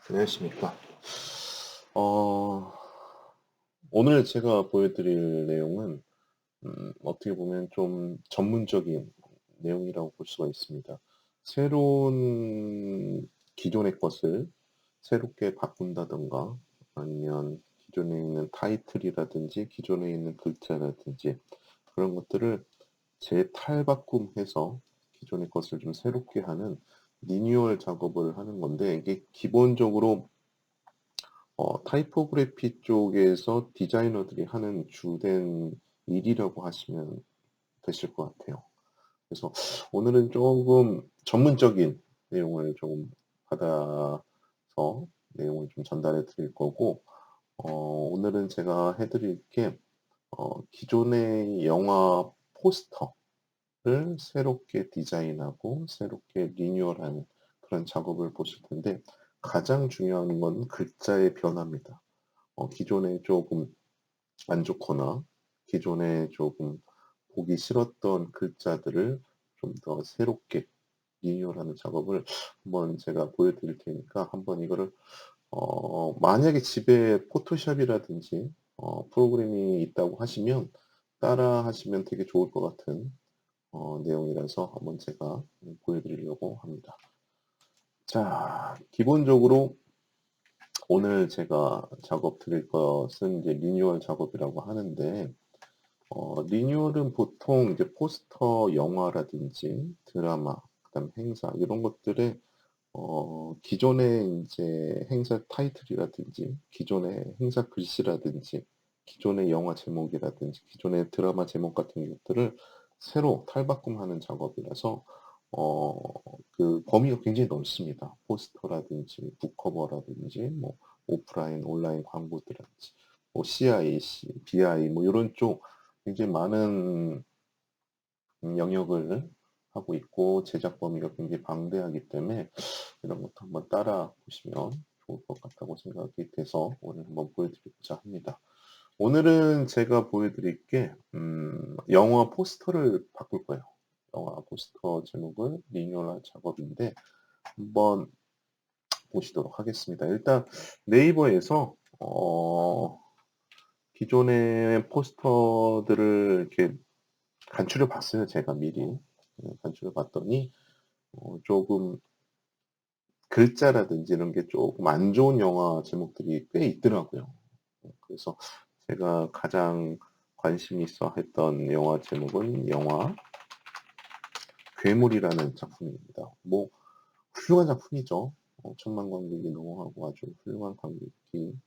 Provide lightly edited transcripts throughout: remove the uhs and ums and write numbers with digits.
안녕하십니까. 어, 오늘 제가 보여드릴 내용은 어떻게 보면 좀 전문적인 내용이라고 볼 수가 있습니다. 새로운 기존의 것을 새롭게 바꾼다든가 아니면 기존에 있는 타이틀이라든지 기존에 있는 글자라든지 그런 것들을 재탈바꿈해서 기존의 것을 좀 새롭게 하는 리뉴얼 작업을 하는 건데, 이게 기본적으로 타이포그래피 쪽에서 디자이너들이 하는 주된 일이라고 하시면 되실 것 같아요. 그래서 오늘은 조금 전문적인 내용을 좀 받아서 내용을 좀 전달해 드릴 거고, 오늘은 제가 해 드릴 게 기존의 영화 포스터를 새롭게 디자인하고 새롭게 리뉴얼하는 그런 작업을 보실 텐데, 가장 중요한 건 글자의 변화입니다. 기존에 조금 안 좋거나 기존에 조금 보기 싫었던 글자들을 좀 더 새롭게 리뉴얼하는 작업을 한번 제가 보여드릴 테니까, 한번 이거를 만약에 집에 포토샵이라든지 프로그램이 있다고 하시면 따라 하시면 되게 좋을 것 같은 내용이라서 한번 제가 보여드리려고 합니다. 자, 기본적으로 오늘 제가 작업 드릴 것은 이제 리뉴얼 작업이라고 하는데, 리뉴얼은 보통 이제 포스터 영화라든지 드라마, 그다음 행사 이런 것들에 기존의 인제 행사 타이틀이라든지 기존의 행사 글씨라든지 기존의 영화 제목이라든지 기존의 드라마 제목 같은 것들을 새로 탈바꿈하는 작업이라서 어 그 범위가 굉장히 넓습니다. 포스터라든지 북커버라든지 뭐 오프라인, 온라인 광고들이라든지 뭐 CIC, BI 뭐 요런 쪽 굉장히 많은 영역을 하고 있고, 제작 범위가 굉장히 방대하기 때문에 이런 것도 한번 따라 보시면 좋을 것 같다고 생각이 돼서 오늘 한번 보여드리고자 합니다. 오늘은 제가 보여드릴 게 영화 포스터를 바꿀 거예요. 영화 포스터 제목을 리뉴얼할 작업인데, 한번 보시도록 하겠습니다. 일단 네이버에서 기존의 포스터들을 이렇게 간추려 봤어요, 제가 미리. 간추려 봤더니 조금 글자라든지 이런 게 쪼금 안 좋은 영화 제목들이 꽤 있더라고요. 그래서 제가 가장 관심 있어 했던 영화 제목은 영화 괴물이라는 작품입니다. 뭐 훌륭한 작품이죠. 천만 관객이 넘어가고 아주 훌륭한 관객이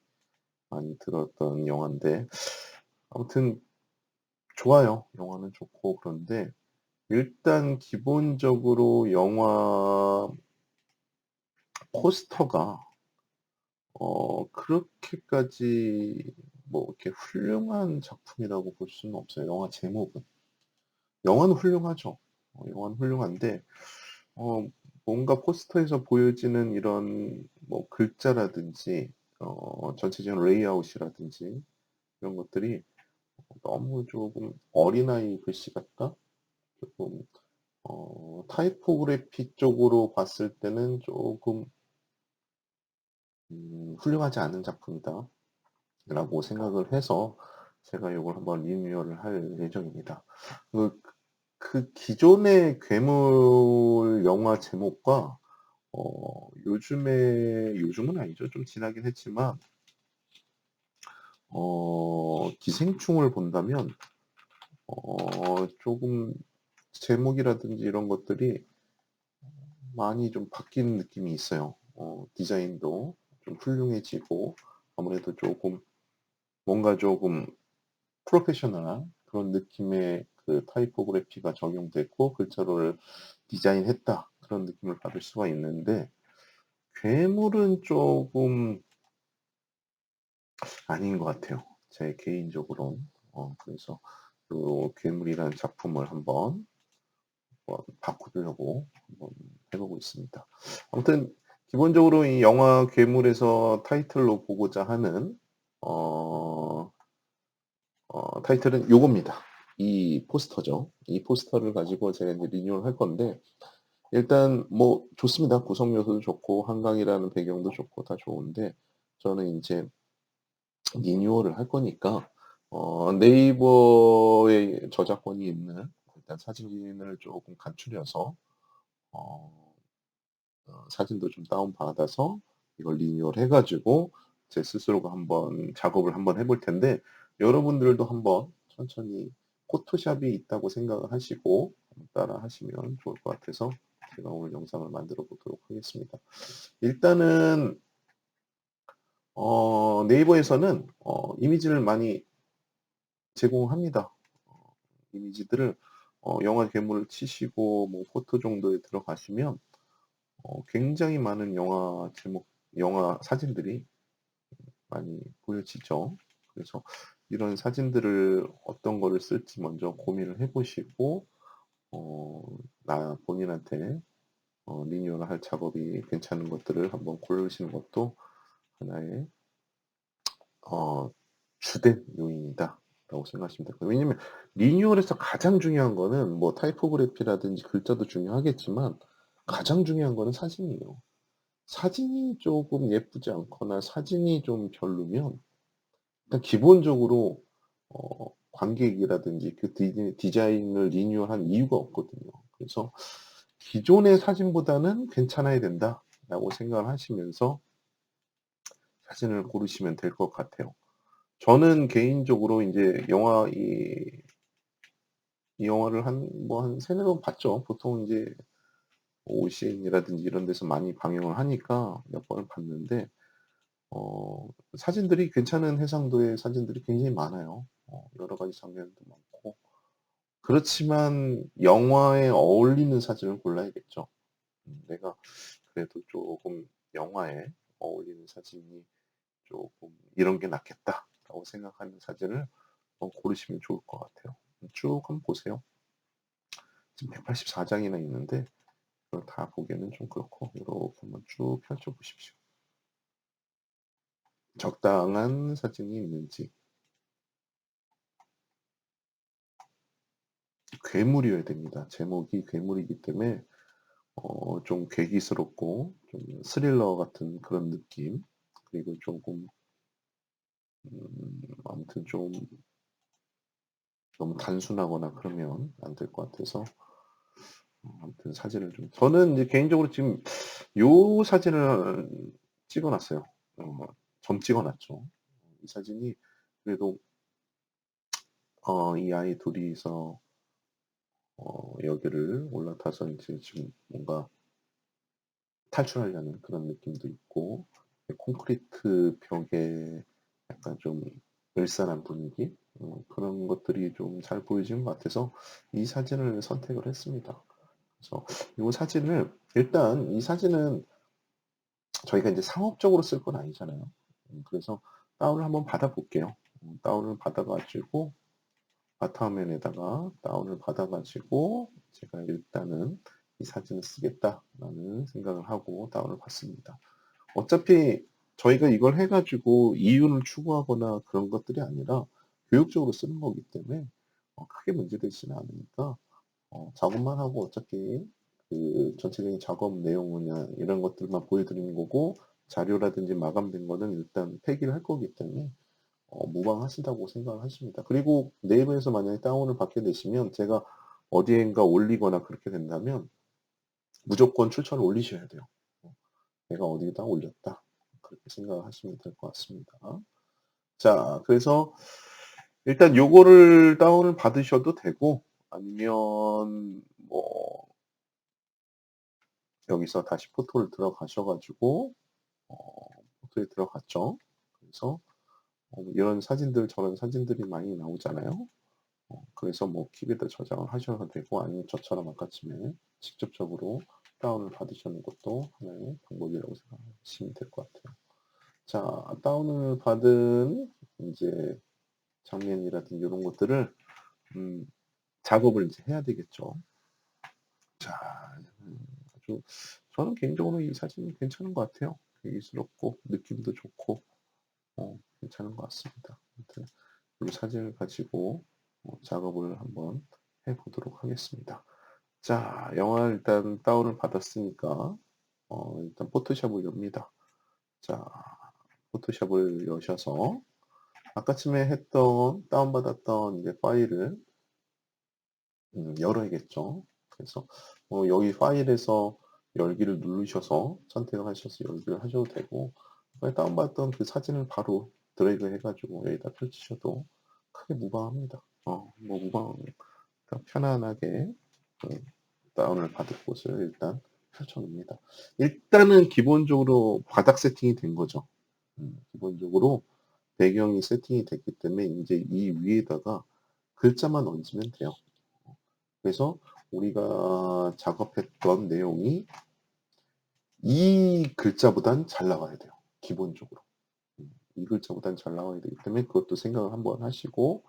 많이 들었던 영화인데, 아무튼 좋아요. 영화는 좋고. 그런데 일단 기본적으로 영화 포스터가 그렇게까지 뭐 이렇게 훌륭한 작품이라고 볼 수는 없어요, 영화 제목은. 영화는 훌륭하죠. 영화는 훌륭한데 어 뭔가 포스터에서 보여지는 이런 뭐 글자라든지 전체적인 레이아웃이라든지 이런 것들이 너무 조금 어린아이 글씨 같다? 조금 타이포그래피 쪽으로 봤을 때는 조금 '훌륭하지 않은 작품이다.'라고 생각을 해서 제가 요걸 한번 리뉴얼을 할 예정입니다. 그 기존의 괴물 영화 제목과 요즘은 아니죠. 좀 지나긴 했지만 기생충을 본다면 조금 제목이라든지 이런 것들이 많이 좀 바뀐 느낌이 있어요. 디자인도 좀 훌륭해지고, 아무래도 조금 뭔가 조금 프로페셔널한 그런 느낌의 그 타이포그래피가 적용됐고 글자를 디자인했다, 그런 느낌을 받을 수가 있는데, 괴물은 쪼금 아닌 것 같아요, 제 개인적으로는. 그래서 요 괴물이라는 작품을 한번 바꾸려고 한번 해 보고 있습니다. 아무튼 기본적으로 이 영화 괴물에서 타이틀로 보고자 하는 어 타이틀은 요겁니다. 이 포스터죠. 이 포스터를 가지고 제가 인제 리뉴얼 할 건데, 일단 뭐 좋습니다. 구성 요소도 좋고 한강이라는 배경도 좋고 다 좋은데 저는 인제 리뉴얼을 할 거니까 네이버에 저작권이 있는 일단 사진을 쪼금 간추려서 어 사진도 좀 다운 받아서 이걸 리뉴얼 해 가지고 제 스스로가 한번 작업을 한번 해볼 텐데 여러분들도 한번 천천히 포토샵이 있다고 생각을 하시고 따라 하시면 좋을 것 같아서 제가 오늘 영상을 만들어 보도록 하겠습니다. 일단은 네이버에서는 이미지를 많이 제공합니다. 이미지들을 영화 괴물을 치시고 뭐 포토 정도에 들어가시면 굉장히 많은 영화 제목 영화 사진들이 많이 보여지죠. 그래서 이런 사진들을 어떤 거를 쓸지 먼저 고민을 해 보시고 어 나 본인한테 리뉴얼할 작업이 괜찮은 것들을 한번 고르시는 것도 하나의 어 '주된 요인이다.'라고 생각하시면 될 거예요. 왜냐면 리뉴얼에서 가장 중요한 거는 뭐 타이포그래피라든지 글자도 중요하겠지만 가장 중요한 거는 사진이에요. 사진이 쪼금 예쁘지 않거나 사진이 좀 별로면 일단 기본적으로 관객이라든지 그 디자인을 리뉴얼한 이유가 없거든요. 그래서 '기존의 사진보다는 괜찮아야 된다.'라고 생각을 하시면서 사진을 고르시면 될 것 같아요. 저는 개인적으로 인제 이 영화를 한 3-4번 봤죠. 보통 인제 OCN이라든지 이런 데서 많이 방영을 하니까 몇 번을 봤는데 사진들이 괜찮은 해상도의 사진들이 굉장히 많아요. 여러 가지 장면도 많고. 그렇지만 영화에 어울리는 사진을 골라야겠죠. 내가 그래도 쪼금 영화에 어울리는 사진이 쪼금 '이런 게 낫겠다.'라고 생각하는 사진을 고르시면 좋을 것 같아요. 쭉 한번 보세요. 지금 184 장이나 있는데 그걸 다 보기에는 좀 그렇고 요렇게 한번 쭉 펼쳐 보십시오. 적당한 사진이 있는지 괴물이어야 됩니다. 제목이 괴물이기 때문에 좀 괴기스럽고 좀 스릴러 같은 그런 느낌 그리고 쪼금 아무튼 좀 너무 단순하거나 그러면 안 될 것 같아서 아무튼 사진을 좀 저는 이제 개인적으로 지금 요 사진을 찍어 놨어요. 점 찍어 놨죠. 이 사진이 그래도 이 아이 둘이서 여기를 올라타서 인제 지금 뭔가 탈출하려는 그런 느낌도 있고 콘크리트 벽에 약간 좀 을싸한 분위기 그런 것들이 좀 잘 보여지는 것 같아서 이 사진을 선택을 했습니다. 그래서 요 사진을 일단 이 사진은 저희가 인제 상업적으로 쓸 건 아니잖아요. 그래서 다운을 한번 받아 볼게요. 다운을 받아 가지고 바탕화면에다가 다운을 받아 가지고 제가 일단은 '이 사진을 쓰겠다.'라는 생각을 하고 다운을 받습니다. 어차피 저희가 이걸 해 가지고 이윤을 추구하거나 그런 것들이 아니라 교육적으로 쓰는 거기 때문에 크게 문제되지는 않으니까 작업만 하고 어차피 그 전체적인 작업 내용이나 이런 것들만 보여 드리는 거고 자료라든지 마감된 거는 일단 폐기를 할 거기 때문에 무방하시다고 생각을 하십니다. 그리고 네이버에서 만약에 다운을 받게 되시면 제가 어디엔가 올리거나 그렇게 된다면 무조건 출처를 올리셔야 돼요. 어 '내가 어디에다 올렸다.' 그렇게 생각을 하시면 될 것 같습니다. 자 그래서 일단 요거를 다운을 받으셔도 되고 아니면 뭐 여기서 다시 포토를 들어가셔 가지고 어 포토에 들어갔죠. 그래서 이런 사진들 저런 사진들이 많이 나오잖아요. 그래서 뭐 킵에다 저장을 하셔도 되고 아니면 저처럼 아까쯤에 직접적으로 다운을 받으시는 것도 하나의 방법이라고 생각하시면 될 것 같아요. 자 다운을 받은 인제 장면이라든지 요런 것들을 음 작업을 인제 해야 되겠죠. 자 아주 저는 개인적으로 이 사진이 괜찮은 것 같아요. 대기스럽고 느낌도 좋고 괜찮은 것 같습니다. 아무튼 이 사진을 가지고 작업을 한번 해 보도록 하겠습니다. 자, 영화 일단 다운을 받았으니까 일단 포토샵을 엽니다. 자, 포토샵을 여셔서 아까쯤에 했던 다운받았던 이제 파일을 열어야겠죠. 그래서 여기 파일에서 열기를 누르셔서 선택을 하셔서 열기를 하셔도 되고, 다운받았던 그 사진을 바로 드래그 해가지고 여기다 펼치셔도 크게 무방합니다. 뭐 편안하게 다운을 받을 곳을 일단 펼쳐 놓습니다. 일단은 기본적으로 바닥 세팅이 된 거죠. 기본적으로 배경이 세팅이 됐기 때문에 이제 이 위에다가 글자만 얹으면 돼요. 그래서 우리가 작업했던 내용이 이 글자보단 잘 나와야 돼요. 기본적으로. 이 글자보단 잘 나와야 되기 때문에 그것도 생각을 한번 하시고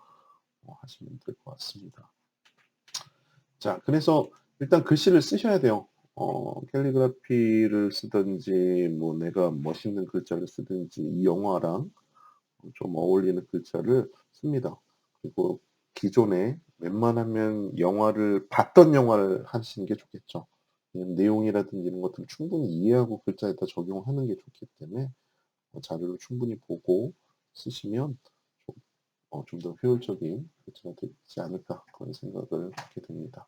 하시면 될 것 같습니다. 자, 그래서 일단 글씨를 쓰셔야 돼요. 캘리그라피를 쓰든지 뭐 내가 멋있는 글자를 쓰든지 이 영화랑 좀 어울리는 글자를 씁니다. 그리고 기존에 웬만하면 영화를 봤던 영화를 하시는 게 좋겠죠. 왜냐면 내용이라든지 이런 것들을 충분히 이해하고 글자에다 적용하는 게 좋기 때문에 자료를 충분히 보고 쓰시면 좀 더 효율적인 글자가 되지 않을까 그런 생각을 하게 됩니다.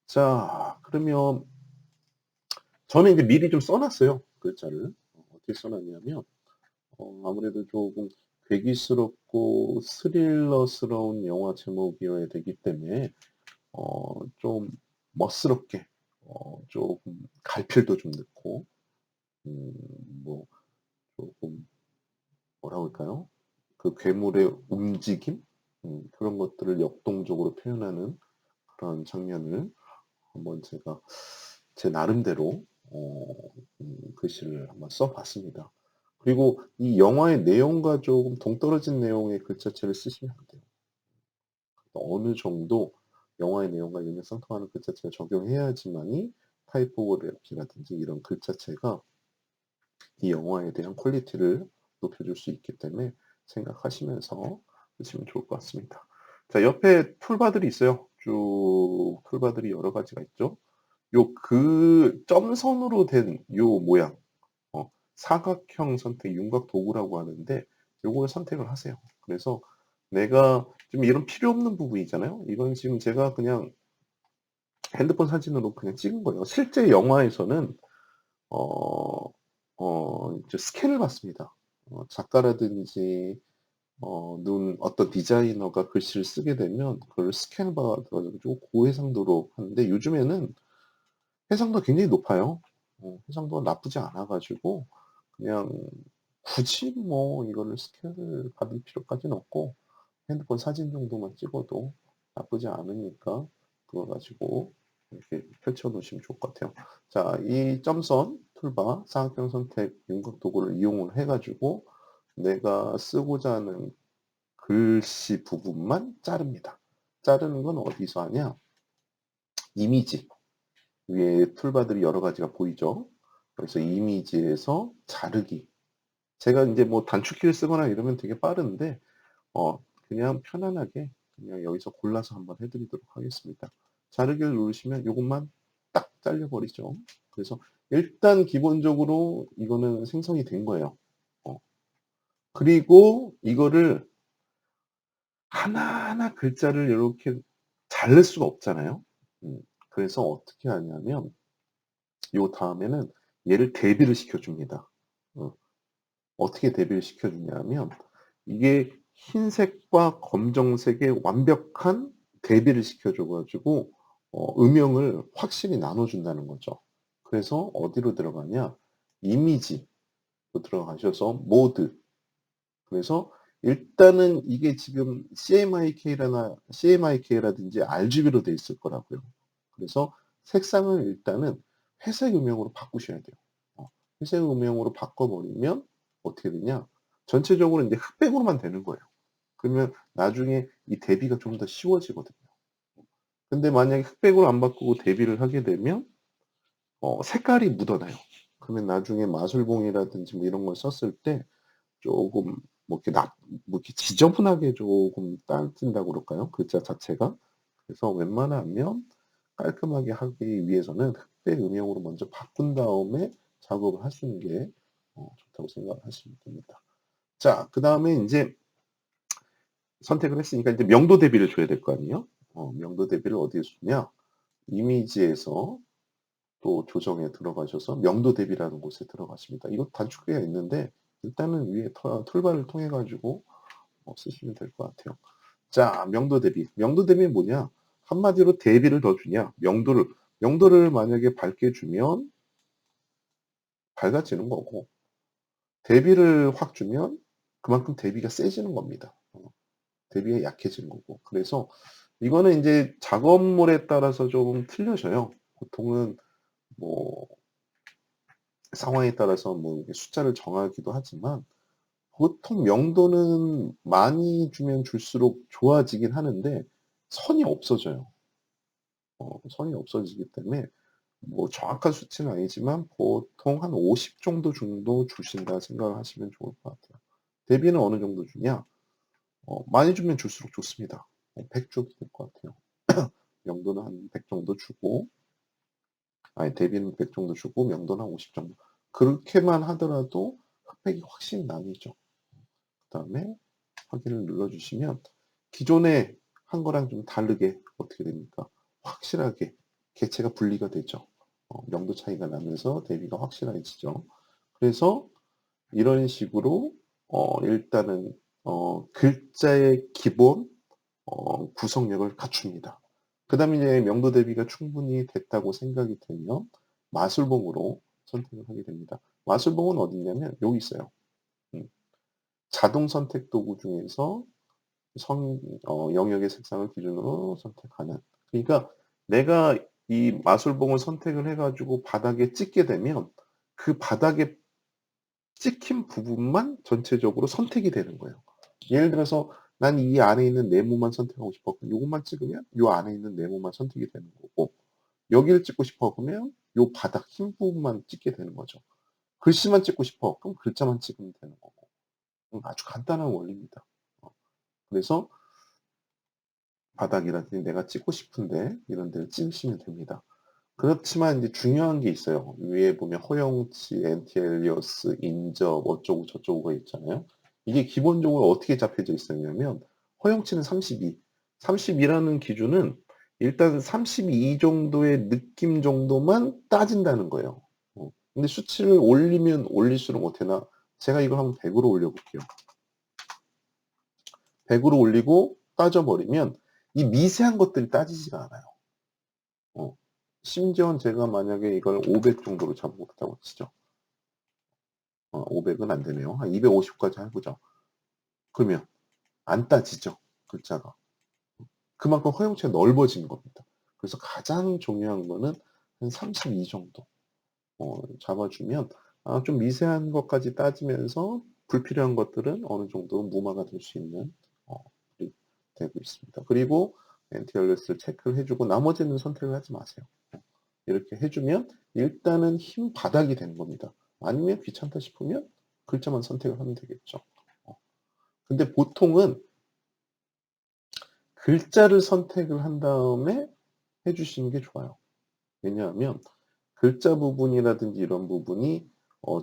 자, 그러면 저는 이제 미리 좀 써 놨어요, 글자를. 어떻게 써 놨냐면 아무래도 조금 괴기스럽고 스릴러스러운 영화 제목이어야 되기 때문에 좀 멋스럽게 조금 갈필도 좀 넣고 음 뭐 조금 뭐라 그럴까요? 그 괴물의 움직임 그런 것들을 역동적으로 표현하는 그런 장면을 한번 제가 제 나름대로 글씨를 한번 써 봤습니다. 그리고 이 영화의 내용과 조금 동떨어진 내용의 글자체를 쓰시면 안 돼요. 어느 정도 영화의 내용과 일맥상통하는 글자체를 적용해야지만이 타이포그래피라든지 이런 글자체가 이 영화에 대한 퀄리티를 높여줄 수 있기 때문에 생각하시면서 쓰시면 좋을 것 같습니다. 자, 옆에 툴바들이 있어요. 쭉 툴바들이 여러 가지가 있죠. 요 점선으로 된 요 모양, 사각형 선택 윤곽 도구라고 하는데 요걸 선택을 하세요. 그래서 내가 좀 이런 필요 없는 부분이잖아요. 이건 지금 제가 그냥 핸드폰 사진으로 그냥 찍은 거예요. 실제 영화에서는 어 이제 스캔을 받습니다. 작가라든지 어떤 디자이너가 글씨를 쓰게 되면 그걸 스캔을 받아 가지고 고해상도로 하는데 요즘에는 해상도가 굉장히 높아요. 해상도가 나쁘지 않아 가지고 그냥 굳이 뭐 이거를 스캔을 받을 필요까지는 없고 핸드폰 사진 정도만 찍어도 나쁘지 않으니까 그거 가지고 이렇게 펼쳐 놓으시면 좋을 것 같아요. 자, 이 점선 툴바 사각형 선택 윤곽 도구를 이용을 해 가지고 내가 쓰고자 하는 글씨 부분만 자릅니다. 자르는 건 어디서 하냐? 이미지 위에 툴바들이 여러 가지가 보이죠? 그래서 이미지에서 자르기. 제가 인제 뭐 단축키를 쓰거나 이러면 되게 빠른데 그냥 편안하게 그냥 여기서 골라서 한번 해 드리도록 하겠습니다. 자르기를 누르시면 요것만 딱 잘려 버리죠. 그래서 일단 기본적으로 이거는 생성이 된 거예요. 어 그리고 이거를 하나하나 글자를 요렇게 자를 수가 없잖아요. 그래서 어떻게 하냐면 요 다음에는 얘를 대비를 시켜 줍니다. 어 어떻게 대비를 시켜 주냐면 이게 흰색과 검정색의 완벽한 대비를 시켜 줘 가지고 음영을 확실히 나눠 준다는 거죠. 그래서 어디로 들어가냐? 이미지로 들어가셔서 모드. 그래서 일단은 이게 지금 CMYK라든지 RGB로 돼 있을 거라고요. 그래서 색상을 일단은 회색 음영으로 바꾸셔야 돼요. 회색 음영으로 바꿔 버리면 어떻게 되냐? 전체적으로 인제 흑백으로만 되는 거예요. 그러면 나중에 이 대비가 좀 더 쉬워지거든요. 근데 만약에 흑백으로 안 바꾸고 대비를 하게 되면 색깔이 묻어나요. 그러면 나중에 마술봉이라든지 뭐 이런 걸 썼을 때 쪼금 뭐 이렇게 뭐 이렇게 지저분하게 조금 떨어진다고 그럴까요? 글자 자체가. 그래서 웬만하면 깔끔하게 하기 위해서는 흑백 음영으로 먼저 바꾼 다음에 작업을 하시는 게 좋다고 생각을 하시면 됩니다. 자, 그다음에 인제 선택을 했으니까 이제 명도 대비를 줘야 될 거 아니에요? 명도 대비를 어디에 주냐? 이미지에서 또 조정에 들어가셔서 명도 대비라는 곳에 들어가십니다. 이거 단축키가 있는데 일단은 위에 툴바를 통해 가지고 쓰시면 될 것 같아요. 자, 명도 대비. 명도 대비는 뭐냐? 한마디로 대비를 더 주냐? 명도를 만약에 밝게 주면 밝아지는 거고, 대비를 확 주면 그만큼 대비가 세지는 겁니다. 대비가 약해지는 거고. 그래서 이거는 인제 작업물에 따라서 좀 틀려져요. 보통은 뭐 상황에 따라서 뭐 이렇게 숫자를 정하기도 하지만 보통 명도는 많이 주면 줄수록 좋아지긴 하는데 선이 없어져요. 선이 없어지기 때문에 뭐 정확한 수치는 아니지만 보통 한 50 정도 주신다 생각을 하시면 좋을 것 같아요. 대비는 어느 정도 주냐? 많이 주면 줄수록 좋습니다. 100 줘도 될 것 같아요. 명도는 한 100 정도 주고, 아니 대비는 100 정도 주고 명도는 한 50 정도. 그렇게만 하더라도 흑백이 확실히 나뉘죠. 그다음에 확인을 눌러 주시면 기존에 한 거랑 좀 다르게 어떻게 됩니까? 확실하게 개체가 분리가 되죠. 명도 차이가 나면서 대비가 확실해지죠. 그래서 이런 식으로 일단은 글자의 기본 구성력을 갖춥니다. 그다음에 이제 명도 대비가 충분히 됐다고 생각이 되면 마술봉으로 선택을 하게 됩니다. 마술봉은 어딨냐면 여기 있어요. 음. 자동 선택 도구 중에서 영역의 색상을 기준으로 선택하는. 그러니까 내가 이 마술봉을 선택을 해 가지고 바닥에 찍게 되면 그 바닥에 찍힌 부분만 전체적으로 선택이 되는 거예요. 예를 들어서 난 이 안에 있는 네모만 선택하고 싶어. 그럼 요것만 찍으면 요 안에 있는 네모만 선택이 되는 거고, 여기를 찍고 싶어 그러면 요 바닥 흰 부분만 찍게 되는 거죠. 글씨만 찍고 싶어. 그럼 글자만 찍으면 되는 거고. 아주 간단한 원리입니다. 그래서 바닥이라든지 내가 찍고 싶은데 이런 데를 찍으시면 됩니다. 그렇지만 이제 중요한 게 있어요. 위에 보면 허용치, 엔티엘리어스, 인접 어쩌고 저쩌고가 있잖아요. 이게 기본적으로 어떻게 잡혀져 있었냐면 허용치는 32. 32라는 기준은 일단 32 정도의 느낌 정도만 따진다는 거예요. 근데 수치를 올리면 올릴수록 어때나 제가 이걸 한번 100 으로 올려 볼게요. 100 으로 올리고 따져 버리면 이 미세한 것들이 따지지가 않아요. 심지어는 제가 만약에 이걸 500 정도로 잡았다고 치죠. 500은 안 되네요. 한 250까지 해 보죠. 그러면 안 따지죠, 글자가. 그만큼 허용치가 넓어지는 겁니다. 그래서 가장 중요한 거는 한 32 정도 잡아주면 좀 미세한 것까지 따지면서 불필요한 것들은 어느 정도 무마가 될 수 있는 이 되고 있습니다. 그리고 엔티얼리어스를 체크를 해 주고 나머지는 선택을 하지 마세요. 이렇게 해 주면 일단은 흰 바닥이 되는 겁니다. 아니면 귀찮다 싶으면 글자만 선택을 하면 되겠죠. 근데 보통은 글자를 선택을 한 다음에 해 주시는 게 좋아요. 왜냐하면 글자 부분이라든지 이런 부분이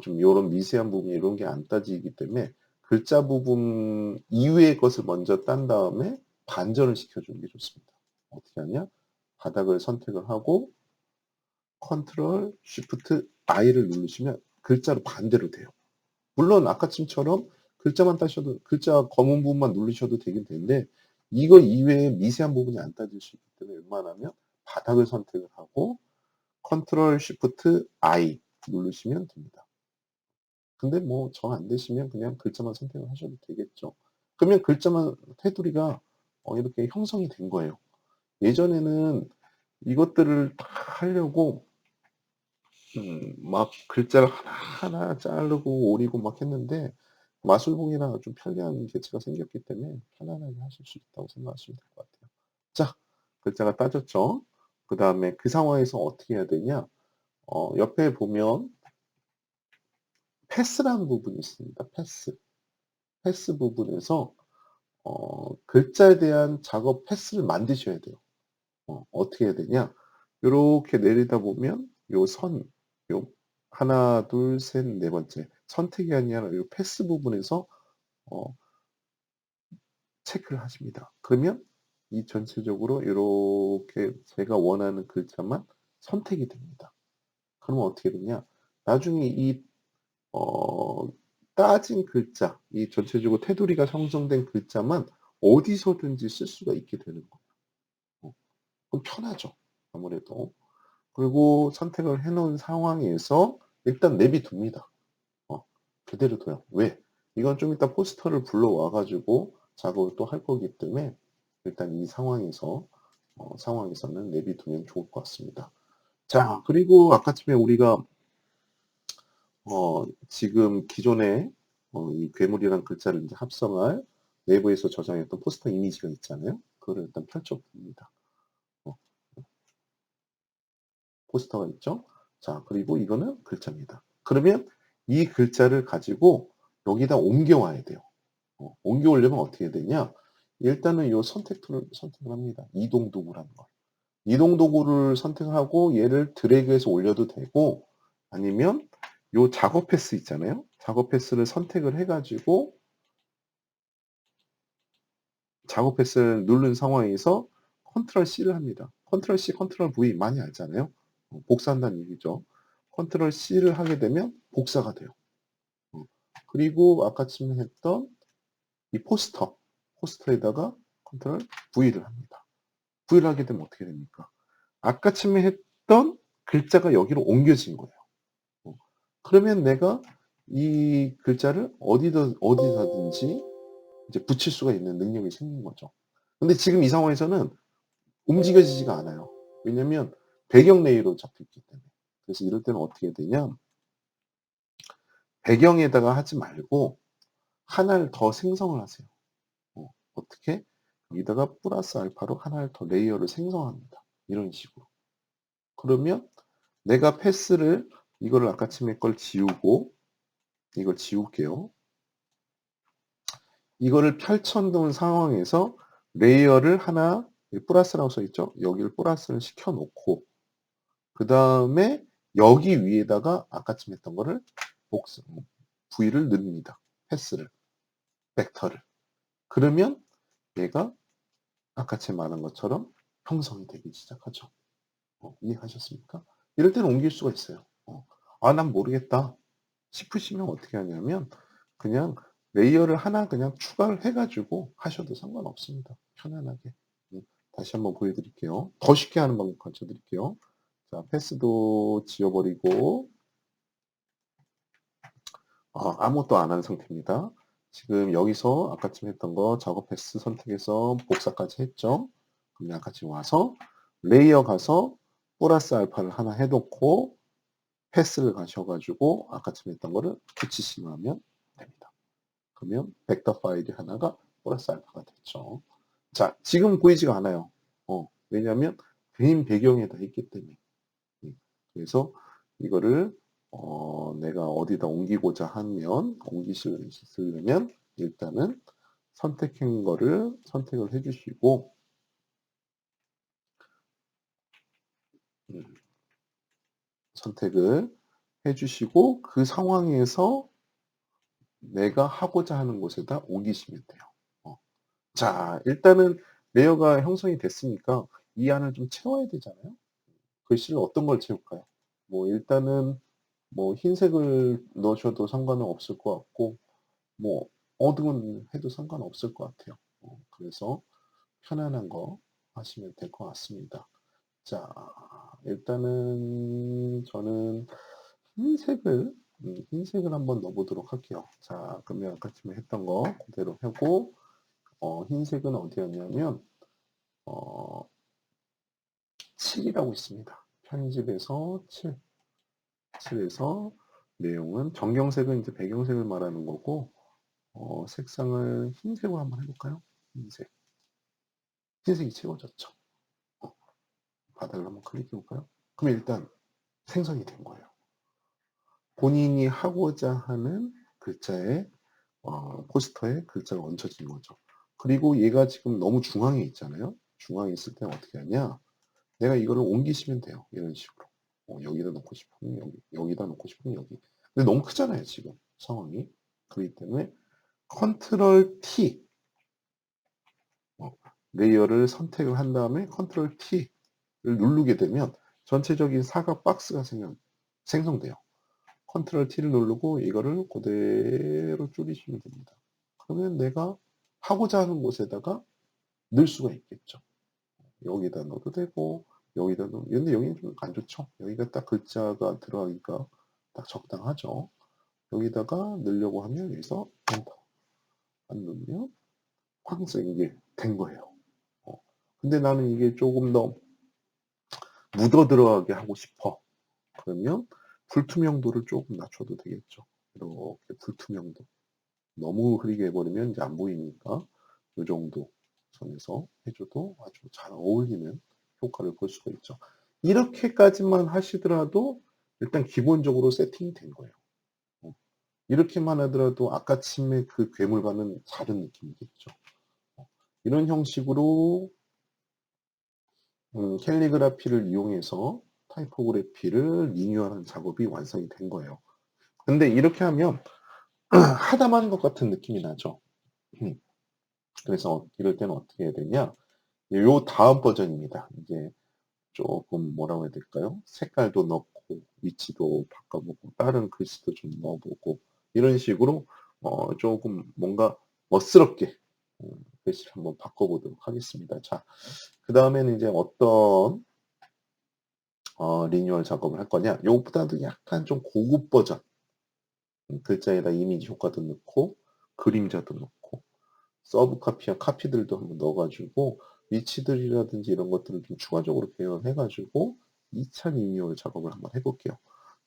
좀 요런 미세한 부분 이런 게 안 따지기 때문에 글자 부분 이외의 것을 먼저 딴 다음에 반전을 시켜 주는 게 좋습니다. 어떻게 하냐? 바닥을 선택을 하고 컨트롤 쉬프트 I를 누르시면 글자로 반대로 돼요. 물론 아까쯤처럼 글자만 따셔도 글자 검은 부분만 누르셔도 되긴 되는데 이거 이외에 미세한 부분이 안 따질 수 있기 때문에 웬만하면 바닥을 선택을 하고 컨트롤 쉬프트 I 누르시면 됩니다. 근데 뭐 정 안 되시면 그냥 글자만 선택을 하셔도 되겠죠. 그러면 글자만 테두리가 이렇게 형성이 된 거예요. 예전에는 이것들을 다 하려고 막 글자를 하나하나 자르고 오리고 막 했는데 마술봉이라 좀 편리한 개체가 생겼기 때문에 편안하게 하실 수 있다고 생각하시면 될 것 같아요. 자, 글자가 따졌죠? 그다음에 그 상황에서 어떻게 해야 되냐? 옆에 보면 패스라는 부분이 있습니다. 패스. 패스 부분에서 글자에 대한 작업 패스를 만드셔야 돼요. 어떻게 해야 되냐? 요렇게 내리다 보면 요 선, 요 하나, 둘, 셋, 네 번째 선택이 아니라 요 패스 부분에서 어 체크를 하십니다. 그러면 이 전체적으로 요렇게 제가 원하는 글자만 선택이 됩니다. 그러면 어떻게 되냐? 나중에 이 어 따진 글자, 이 전체적으로 테두리가 형성된 글자만 어디서든지 쓸 수가 있게 되는 거예요. 그럼 편하죠, 아무래도. 그리고 선택을 해 놓은 상황에서 일단 내비둡니다. 그대로 둬요. 왜? 이건 좀 이따 포스터를 불러와 가지고 작업을 또 할 거기 때문에 일단 이 상황에서는 내비두면 좋을 것 같습니다. 자, 그리고 아까쯤에 우리가 지금 기존에 이 괴물이란 글자를 인제 합성할 내부에서 저장했던 포스터 이미지가 있잖아요. 그거를 일단 펼쳐 봅니다. 어 포스터가 있죠. 자, 그리고 이거는 글자입니다. 그러면 이 글자를 가지고 여기다 옮겨 와야 돼요. 옮겨 오려면 어떻게 해야 되냐? 일단은 요 선택 툴을 선택을 합니다. 이동 도구라는 걸. 이동 도구를 선택을 하고 얘를 드래그해서 올려도 되고, 아니면 요 작업 패스 있잖아요. 작업 패스를 선택을 해 가지고 작업 패스를 누른 상황에서 컨트롤 C를 합니다. 컨트롤 C, 컨트롤 V 많이 알잖아요. 복사한다는 얘기죠. 컨트롤 C를 하게 되면 복사가 돼요. 어 그리고 아까쯤에 했던 이 포스터에다가 컨트롤 V를 합니다. V를 하게 되면 어떻게 됩니까? 아까쯤에 했던 글자가 여기로 옮겨진 거예요. 어 그러면 내가 이 글자를 어디서든지 이제 붙일 수가 있는 능력이 생긴 거죠. 근데 지금 이 상황에서는 움직여지지가 않아요. 왜냐면 배경 레이어로 잡혀 있기 때문에. 그래서 이럴 때는 어떻게 되냐, 배경에다가 하지 말고 하나를 더 생성을 하세요. 어떻게? 여기다가 플러스 알파로 하나를 더 레이어를 생성합니다. 이런 식으로. 그러면 내가 패스를 이거를 아까쯤에 걸 지우고 이걸 지울게요. 이거를 펼쳐 놓은 상황에서 레이어를 하나, 여기 플러스라고 써 있죠? 여기를 플러스를 시켜 놓고 그다음에 여기 위에다가 아까쯤 했던 거를 복사 V를 넣습니다. 패스를, 벡터를. 그러면 얘가 아까쯤 말한 것처럼 형성이 되기 시작하죠. 이해하셨습니까? 이럴 때는 옮길 수가 있어요. '아 난 모르겠다.' 싶으시면 어떻게 하냐면 그냥 레이어를 하나 그냥 추가를 해 가지고 하셔도 상관없습니다, 편안하게. 음 다시 한번 보여 드릴게요. 더 쉽게 하는 방법 가르쳐 드릴게요. 자, 패스도 지워 버리고 아무것도 안 한 상태입니다. 지금 여기서 아까쯤 했던 거 작업 패스 선택해서 복사까지 했죠. 그럼 약간 지금 와서 레이어 가서 플러스 알파를 하나 해 놓고 패스를 가셔 가지고 아까쯤 했던 거를 붙이시면 하면 됩니다. 그러면 벡터 파일이 하나가 플러스 알파가 됐죠. 자, 지금 보이지가 않아요. 왜냐하면 빈 배경에다 했기 때문에. 그래서 이거를 내가 어디다 옮기고자 하면 옮기시려면 일단은 선택한 거를 선택을 해 주시고 음 선택을 해 주시고 그 상황에서 내가 하고자 하는 곳에다 옮기시면 돼요. 어. 자, 일단은 레이어가 형성이 됐으니까 이 안을 좀 채워야 되잖아요. 글씨를 어떤 걸 채울까요? 뭐 일단은 뭐 흰색을 넣으셔도 상관은 없을 것 같고 뭐 어두운 해도 상관없을 것 같아요. 그래서 편안한 거 하시면 될 것 같습니다. 자, 일단은 저는 흰색을 흰색을 한번 넣어 보도록 할게요. 자, 그러면 아까쯤에 했던 거 그대로 하고 흰색은 어디였냐면 어 7 이라고 있습니다. 편집에서 7, 7에서 내용은 정경색은 이제 배경색을 말하는 거고 색상을 흰색으로 한번 해 볼까요? 흰색. 흰색이 채워졌죠. 어 바닥을 한번 클릭해 볼까요? 그럼 일단 생성이 된 거예요. 본인이 하고자 하는 글자에 포스터에 글자가 얹혀진 거죠. 그리고 얘가 지금 너무 중앙에 있잖아요. 중앙에 있을 때는 어떻게 하냐? 내가 이거를 옮기시면 돼요. 이런 식으로. 여기다 놓고 싶으면 여기, 여기다 놓고 싶으면 여기. 근데 너무 크잖아요, 지금 상황이. 그렇기 때문에 컨트롤 T, 어, 레이어를 선택을 한 다음에 컨트롤 T를 누르게 되면 전체적인 사각 박스가 생성돼요. 컨트롤 T를 누르고 이거를 그대로 줄이시면 됩니다. 그러면 내가 하고자 하는 곳에다가 넣을 수가 있겠죠. 여기다 넣어도 되고 여기다 넣어. 근데 여기는 좀 안 좋죠. 여기가 딱 글자가 들어가기가 딱 적당하죠. 여기다가 넣으려고 하면 여기서 엔터 안 누르면 황색 이게 된 거예요. 근데 나는 이게 조금 더 묻어 들어가게 하고 싶어. 그러면 불투명도를 조금 낮춰도 되겠죠. 이렇게 불투명도. 너무 흐리게 해버리면 이제 안 보이니까 이 정도 선에서 해줘도 아주 잘 어울리는 효과를 볼 수가 있죠. 이렇게까지만 하시더라도 일단 기본적으로 세팅이 된 거예요. 이렇게만 하더라도 아까 침의 그 괴물과는 다른 느낌이겠죠. 이런 형식으로 캘리그라피를 이용해서 타이포그래피를 리뉴얼한 작업이 완성이 된 거예요. 근데 이렇게 하면 하다만 것 같은 느낌이 나죠. 그래서 이럴 때는 어떻게 해야 되냐? 요 다음 버전입니다. 이제 조금 뭐라고 해야 될까요? 색깔도 넣고 위치도 바꿔보고 다른 글씨도 좀 넣어보고 이런 식으로 조금 뭔가 멋스럽게 글씨를 한번 바꿔보도록 하겠습니다. 자, 그 다음에는 이제 어떤 리뉴얼 작업을 할 거냐? 요것보다도 약간 좀 고급 버전 글자에다 이미지 효과도 넣고 그림자도 넣고 서브 카피와 카피들도 한번 넣어가지고 위치들이라든지 이런 것들을 좀 추가적으로 배열해가지고 2차 리뉴얼 작업을 한번 해볼게요.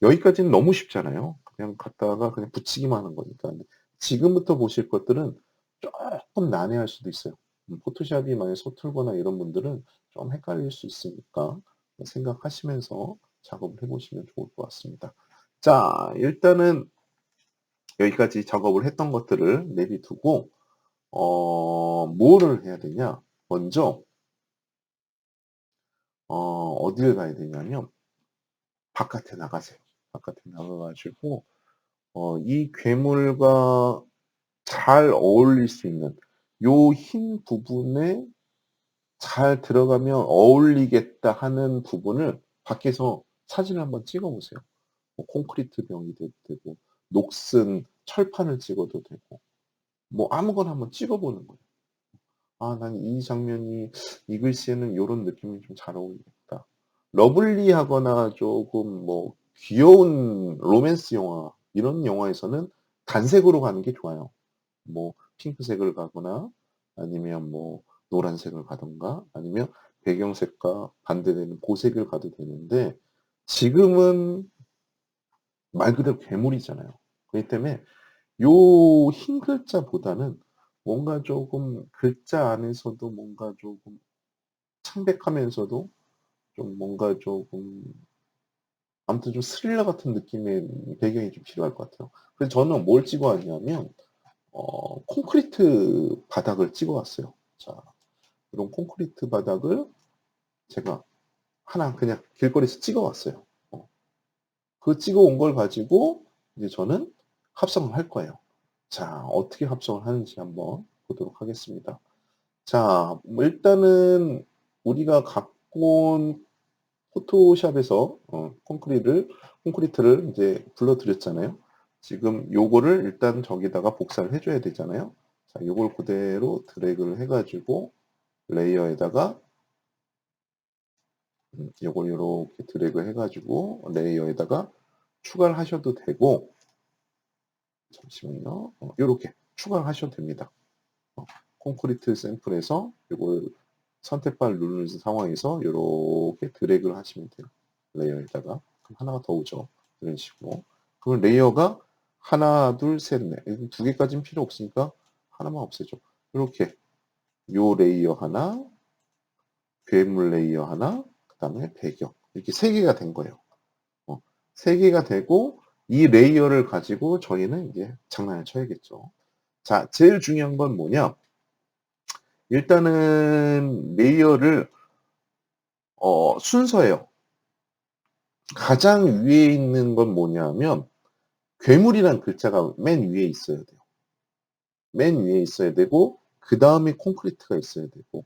여기까지는 너무 쉽잖아요. 그냥 갖다가 그냥 붙이기만 하는 거니까. 근데 지금부터 보실 것들은 조금 난해할 수도 있어요. 포토샵이 만약 서툴거나 이런 분들은 좀 헷갈릴 수 있으니까 생각하시면서 작업을 해보시면 좋을 것 같습니다. 자, 일단은 여기까지 작업을 했던 것들을 내비두고 뭐를 해야 되냐? 먼저 어딜 가야 되냐면 바깥에 나가세요. 바깥에 나가가지고 이 괴물과 잘 어울릴 수 있는 요 흰 부분에 잘 들어가면 어울리겠다 하는 부분을 밖에서 사진을 한번 찍어 보세요. 뭐 콘크리트 병이 돼도 되고 녹슨 철판을 찍어도 되고 뭐 아무거나 한번 찍어 보는 거예요. 아, 난 이 장면이 이 글씨에는 요런 느낌이 좀 잘 어울리겠다. 러블리하거나 조금 뭐 귀여운 로맨스 영화 이런 영화에서는 단색으로 가는 게 좋아요. 뭐 핑크색을 가거나 아니면 뭐 노란색을 가든가 아니면 배경색과 반대되는 고색을 가도 되는데 지금은 말 그대로 괴물이잖아요. 그렇기 때문에 요 흰 글자보다는 뭔가 조금 글자 안에서도 뭔가 조금 창백하면서도 좀 뭔가 조금 아무튼 좀 스릴러 같은 느낌의 배경이 좀 필요할 것 같아요. 그래서 저는 뭘 찍어 왔냐면 콘크리트 바닥을 찍어 왔어요. 자, 이런 콘크리트 바닥을 제가 하나 그냥 길거리에서 찍어 왔어요. 그 찍어 온 걸 가지고 이제 저는 합성을 할 거예요. 자, 어떻게 합성을 하는지 한번 보도록 하겠습니다. 자, 뭐 일단은 우리가 갖고 온 포토샵에서 콘크리트를 이제 불러드렸잖아요. 지금 요거를 일단 저기다가 복사를 해줘야 되잖아요. 자, 요걸 그대로 드래그를 해가지고 레이어에다가 요걸 이렇게 드래그 해가지고 레이어에다가 추가를 하셔도 되고 잠시만요. 요렇게 추가를 하셔도 됩니다. 콘크리트 샘플에서 이걸 선택바를 누르는 상황에서 이렇게 드래그를 하시면 돼요. 레이어에다가. 그럼 하나가 더 오죠. 이런 식으로. 그럼 레이어가 하나, 둘, 셋, 넷. 두 개까지는 필요 없으니까 하나만 없애죠. 이렇게 요 레이어 하나, 괴물 레이어 하나, 그 다음에 배경. 이렇게 세 개가 된 거예요. 세 개가 되고 이 레이어를 가지고 저희는 이제 장난을 쳐야겠죠. 자, 제일 중요한 건 뭐냐? 일단은 레이어를 순서예요. 가장 위에 있는 건 뭐냐면 괴물이란 글자가 맨 위에 있어야 돼요. 맨 위에 있어야 되고 그다음에 콘크리트가 있어야 되고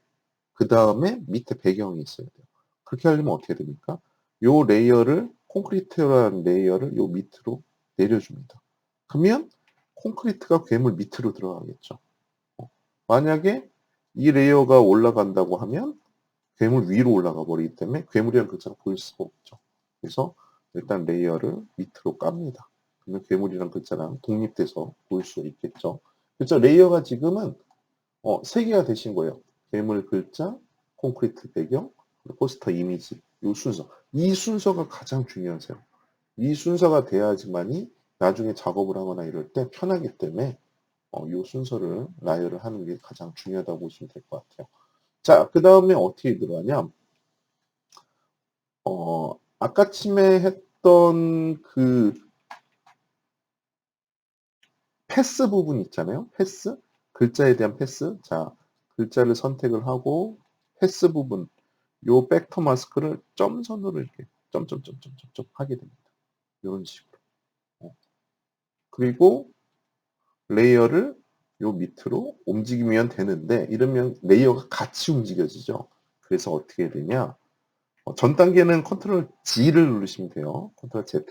그다음에 밑에 배경이 있어야 돼요. 그렇게 하려면 어떻게 됩니까? 요 레이어를 콘크리트라는 레이어를 요 밑으로 내려줍니다. 그러면 콘크리트가 괴물 밑으로 들어가겠죠. 어. 만약에 이 레이어가 올라간다고 하면 괴물 위로 올라가 버리기 때문에 괴물이라는 글자가 보일 수가 없죠. 그래서 일단 레이어를 밑으로 깝니다. 그러면 괴물이라는 글자랑 독립돼서 보일 수 있겠죠. 그래서 레이어가 지금은 3개가 되신 거예요. 괴물 글자, 콘크리트 배경, 그리고 포스터 이미지. 요 순서. 이 순서가 가장 중요하세요. 이 순서가 돼야지만이 나중에 작업을 하거나 이럴 때 편하기 때문에 요 순서를 나열을 하는 게 가장 중요하다고 보시면 될 것 같아요. 자, 그 다음에 어떻게 들어가냐? 아까침에 했던 그 패스 부분 있잖아요. 패스? 글자에 대한 패스. 자, 글자를 선택을 하고 패스 부분 요 벡터 마스크를 점선으로 이렇게 점점점점점점 하게 됩니다. 이런 식으로. 그리고 레이어를 요 밑으로 움직이면 되는데 이러면 레이어가 같이 움직여지죠. 그래서 어떻게 되냐? 전 단계는 컨트롤 G를 누르시면 돼요. 컨트롤 Z.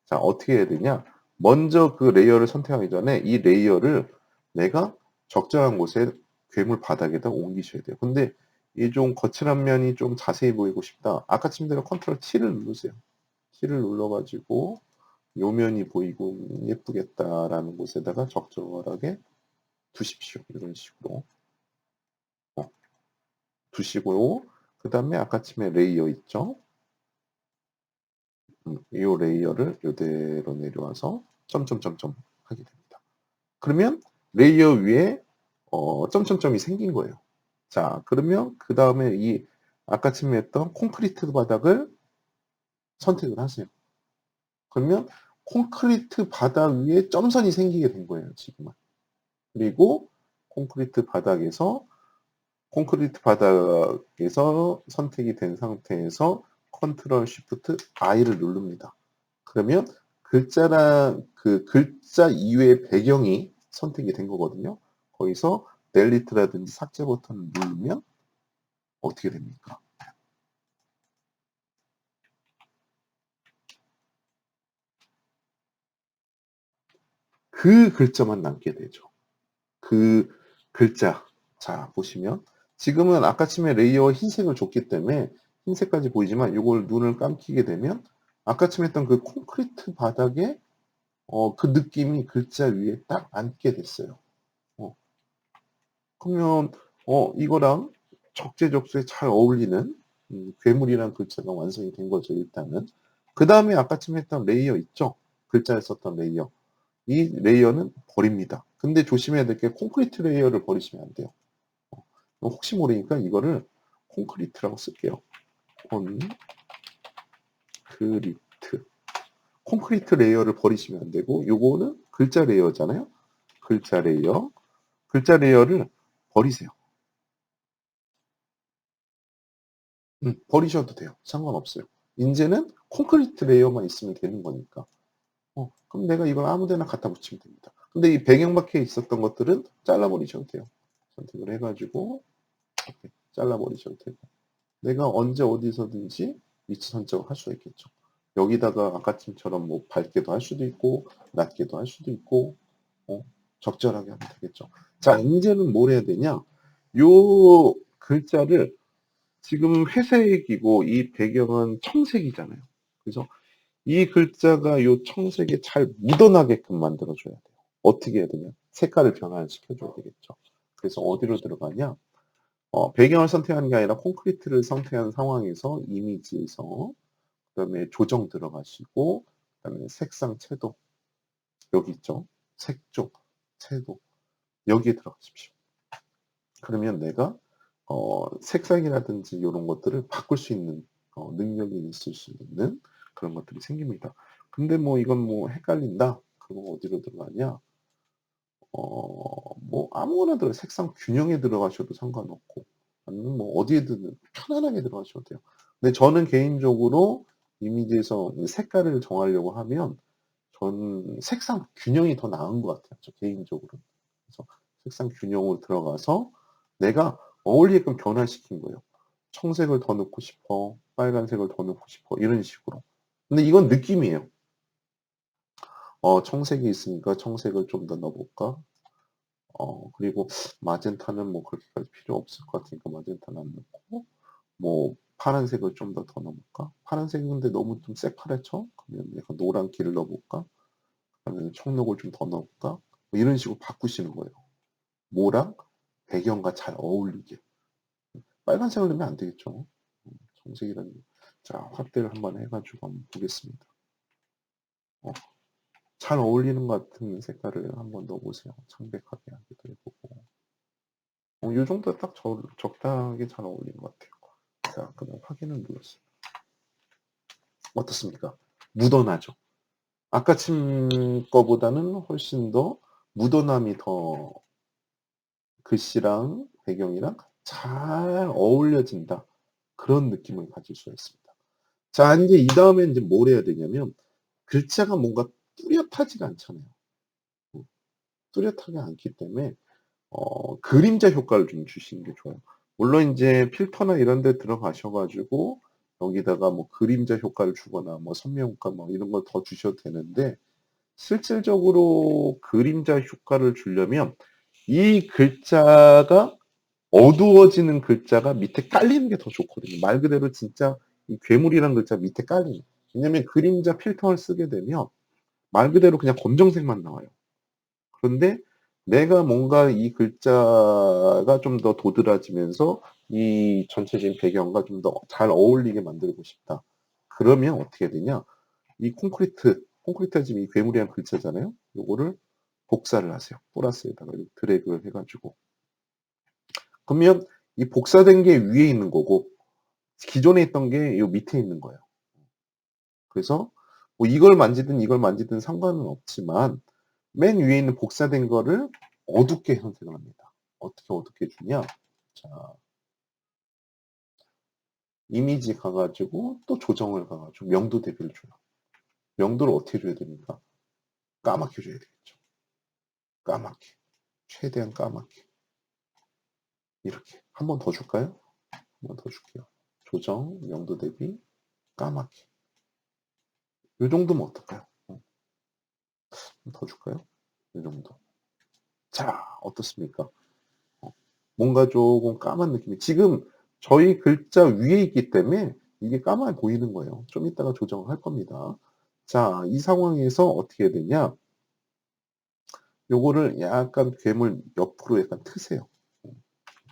자, 어떻게 해야 되냐? 먼저 그 레이어를 선택하기 전에 이 레이어를 내가 적절한 곳에 괴물 바닥에다 옮기셔야 돼요. 근데 이 좀 거칠한 면이 좀 자세히 보이고 싶다. 아까 침대로 컨트롤 T를 누르세요. T를 눌러가지고 요 면이 보이고 예쁘겠다라는 곳에다가 적절하게 두십시오. 이런 식으로 두시고 그 다음에 아까 침에 레이어 있죠? 이 레이어를 이대로 내려와서 점점점점 하게 됩니다. 그러면 레이어 위에 점점점이 생긴 거예요. 자, 그러면 그 다음에 이 아까 침했던 콘크리트 바닥을 선택을 하세요. 그러면 콘크리트 바닥 위에 점선이 생기게 된 거예요, 지금은. 그리고 콘크리트 바닥에서 선택이 된 상태에서 컨트롤 쉬프트 I를 누릅니다. 그러면 그 글자 이외의 배경이 선택이 된 거거든요. 거기서 델리트라든지 삭제 버튼을 누르면 어떻게 됩니까? 그 글자만 남게 되죠. 그 글자. 자, 보시면 지금은 아까침에 레이어 흰색을 줬기 때문에 흰색까지 보이지만 이걸 눈을 감기게 되면 아까쯤 했던 그 콘크리트 바닥에 그 느낌이 글자 위에 딱 앉게 됐어요. 어, 그러면 이거랑 적재적소에 잘 어울리는 괴물이라는 글자가 완성이 된 거죠, 일단은. 그 다음에 아까쯤 했던 레이어 있죠? 글자에 썼던 레이어. 이 레이어는 버립니다. 근데 조심해야 될 게 콘크리트 레이어를 버리시면 안 돼요. 혹시 모르니까 이거를 콘크리트라고 쓸게요. 콘크리트. 콘크리트 레이어를 버리시면 안 되고 요거는 글자 레이어잖아요. 글자 레이어. 글자 레이어를 버리세요. 버리셔도 돼요. 상관없어요. 이제는 콘크리트 레이어만 있으면 되는 거니까. 그럼 내가 이걸 아무 데나 갖다 붙이면 됩니다. 근데 이 배경밖에 있었던 것들은 잘라버리셔도 돼요. 선택을 해가지고 이렇게 잘라버리셔도 되고 내가 언제 어디서든지 위치 선정을 할 수가 있겠죠. 여기다가 아까처럼 뭐 밝게도 할 수도 있고 낮게도 할 수도 있고 어, 적절하게 하면 되겠죠. 자, 이제는 뭘 해야 되냐? 요 글자를 지금 회색이고 이 배경은 청색이잖아요. 그래서 이 글자가 요 청색에 잘 묻어나게끔 만들어줘야 돼요. 어떻게 해야 되냐? 색깔을 변화시켜줘야 되겠죠. 그래서 어디로 들어가냐? 배경을 선택하는 게 아니라 콘크리트를 선택한 상황에서 이미지에서 그다음에 조정 들어가시고 그다음에 색상 채도 여기 있죠. 색조, 채도 여기에 들어가십시오. 그러면 내가 색상이라든지 이런 것들을 바꿀 수 있는 능력이 있을 수 있는 그런 것들이 생깁니다. 근데 뭐 이건 뭐 헷갈린다. 그럼 어디로 들어가냐? 뭐 아무거나 들어 색상 균형에 들어가셔도 상관없고 아니면 뭐 어디에든 편안하게 들어가셔도 돼요. 근데 저는 개인적으로 이미지에서 이 색깔을 정하려고 하면 저는 색상 균형이 더 나은 것 같아요, 저 개인적으로. 그래서 색상 균형으로 들어가서 내가 어울리게끔 변화시킨 거예요. 청색을 더 넣고 싶어, 빨간색을 더 넣고 싶어, 이런 식으로. 근데 이건 느낌이에요. 청색이 있으니까 청색을 좀 더 넣어볼까? 그리고 마젠타는 뭐 그렇게까지 필요 없을 것 같으니까 마젠타는 안 넣고, 뭐 파란색을 좀 더 넣어볼까? 파란색이 근데 너무 좀 새파랗죠? 그러면 약간 노란기를 넣어볼까? 아니면 청록을 좀 더 넣을까? 뭐 이런 식으로 바꾸시는 거예요. 뭐랑 배경과 잘 어울리게. 빨간색을 넣으면 안 되겠죠. 청색이라는. 자, 확대를 한번 해가지고 한번 보겠습니다. 잘 어울리는 것 같은 색깔을 한번 넣어보세요. 창백하게 하기도 해보고. 이 정도 딱 적당하게 잘 어울리는 것 같아요. 자, 그럼 확인을 눌렀어요. 어떻습니까? 묻어나죠? 아까 친 거보다는 훨씬 더 묻어남이 더 글씨랑 배경이랑 잘 어울려진다. 그런 느낌을 가질 수가 있습니다. 자, 이제 이 다음에 이제 뭘 해야 되냐면 글자가 뭔가 뚜렷하지가 않잖아요. 뚜렷하지 않기 때문에 그림자 효과를 좀 주시는 게 좋아요. 물론 이제 필터나 이런 데 들어가셔 가지고 여기다가 뭐 그림자 효과를 주거나 뭐 선명 효과 뭐 이런 걸 더 주셔도 되는데 실질적으로 그림자 효과를 주려면 이 글자가 어두워지는 글자가 밑에 깔리는 게 더 좋거든요. 말 그대로 진짜 이 괴물이라는 글자 밑에 깔리는. 왜냐면 그림자 필터를 쓰게 되면 말 그대로 그냥 검정색만 나와요. 그런데 내가 뭔가 이 글자가 좀 더 도드라지면서 이 전체적인 배경과 좀 더 잘 어울리게 만들고 싶다. 그러면 어떻게 되냐? 이 콘크리트가 지금 이 괴물이란 글자잖아요. 요거를 복사를 하세요. 플러스에다가 이렇게 드래그를 해가지고. 그러면 이 복사된 게 위에 있는 거고 기존에 있던 게 요 밑에 있는 거예요. 그래서 뭐 이걸 만지든 상관은 없지만 맨 위에 있는 복사된 거를 어둡게 선택을 합니다. 어떻게 어둡게 주냐? 자, 이미지 가가지고 또 조정을 가가지고 명도 대비를 줘요. 명도를 어떻게 줘야 됩니까? 까맣게 줘야 되겠죠. 까맣게. 최대한 까맣게. 이렇게. 한 번 더 줄까요? 한 번 더 줄게요. 조정, 명도 대비, 까맣게. 이 정도면 어떨까요? 더 줄까요? 이 정도. 자, 어떻습니까? 뭔가 조금 까만 느낌이. 지금 저희 글자 위에 있기 때문에 이게 까만 보이는 거예요. 좀 이따가 조정을 할 겁니다. 자, 이 상황에서 어떻게 해야 되냐? 요거를 약간 괴물 옆으로 약간 트세요.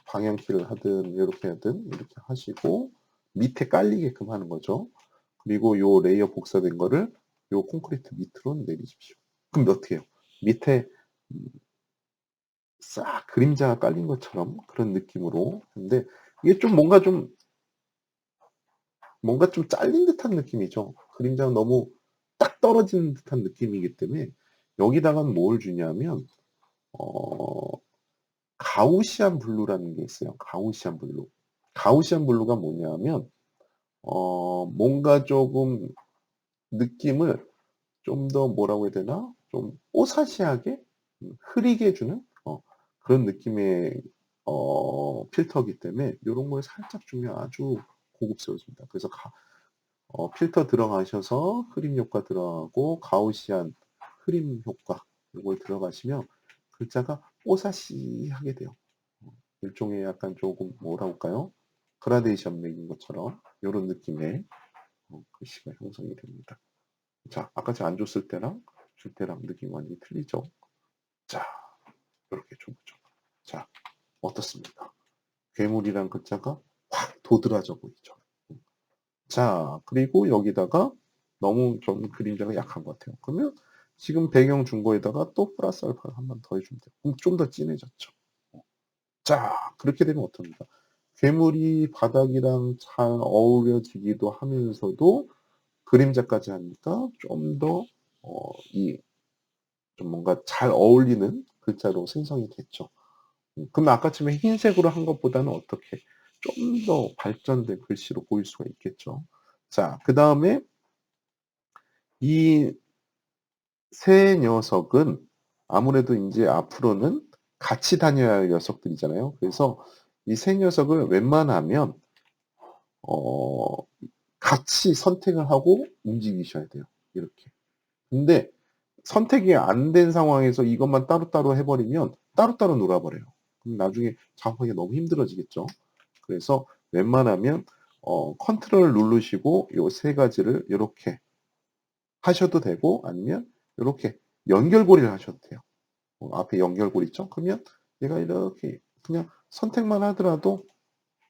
방향키를 하든 이렇게 하든 이렇게 하시고 밑에 깔리게끔 하는 거죠. 그리고 요 레이어 복사된 거를 요 콘크리트 밑으로 내리십시오. 그럼 어떻게 해요? 밑에 싹 그림자가 깔린 것처럼 그런 느낌으로. 근데 이게 좀 뭔가 좀 잘린 듯한 느낌이죠. 그림자가 너무 딱 떨어지는 듯한 느낌이기 때문에 여기다가 뭘 주냐면 어, 가우시안 블루라는 게 있어요. 가우시안 블루. 가우시안 블루가 뭐냐면 뭔가 조금 느낌을 좀 더 뭐라고 해야 되나? 좀 뽀사시하게 흐리게 해주는 그런 느낌의 필터기 때문에 이런 걸 살짝 주면 아주 고급스러워집니다. 그래서 필터 들어가셔서 흐림 효과 들어가고 가우시안 흐림 효과 이걸 들어가시면 글자가 뽀사시하게 돼요. 일종의 약간 조금 뭐라 할까요? 그라데이션 맥인 것처럼 이런 느낌의 글씨가 형성이 됩니다. 자, 아까 제가 안 줬을 때랑 줄 때랑 느낌이 완전히 틀리죠? 자, 이렇게 줘보죠. 자, 어떻습니까? 괴물이란 글자가 확 도드라져 보이죠? 자, 그리고 여기다가 너무 좀 그림자가 약한 것 같아요. 그러면 지금 배경 준 거에다가 또 플러스 알파를 한 번 더 해주면 돼요. 그럼 좀 더 진해졌죠. 자, 그렇게 되면 어떻습니까? 괴물이 바닥이랑 잘 어우러지기도 하면서도 그림자까지 하니까 좀 더, 좀 뭔가 잘 어울리는 글자로 생성이 됐죠. 그럼 아까쯤에 흰색으로 한 것보다는 어떻게? 좀 더 발전된 글씨로 보일 수가 있겠죠. 자, 그다음에 이 새 녀석은 아무래도 인제 앞으로는 같이 다녀야 할 녀석들이잖아요. 그래서 이 새 녀석을 웬만하면 어 같이 선택을 하고 움직이셔야 돼요, 이렇게. 근데 선택이 안 된 상황에서 이것만 따로따로 해 버리면 따로따로 놀아 버려요. 그럼 나중에 작업하기가 너무 힘들어지겠죠. 그래서 웬만하면 컨트롤 누르시고 요 세 가지를 요렇게 하셔도 되고 아니면 요렇게 연결고리를 하셔도 돼요. 앞에 연결고리 있죠? 그러면 얘가 이렇게 그냥 선택만 하더라도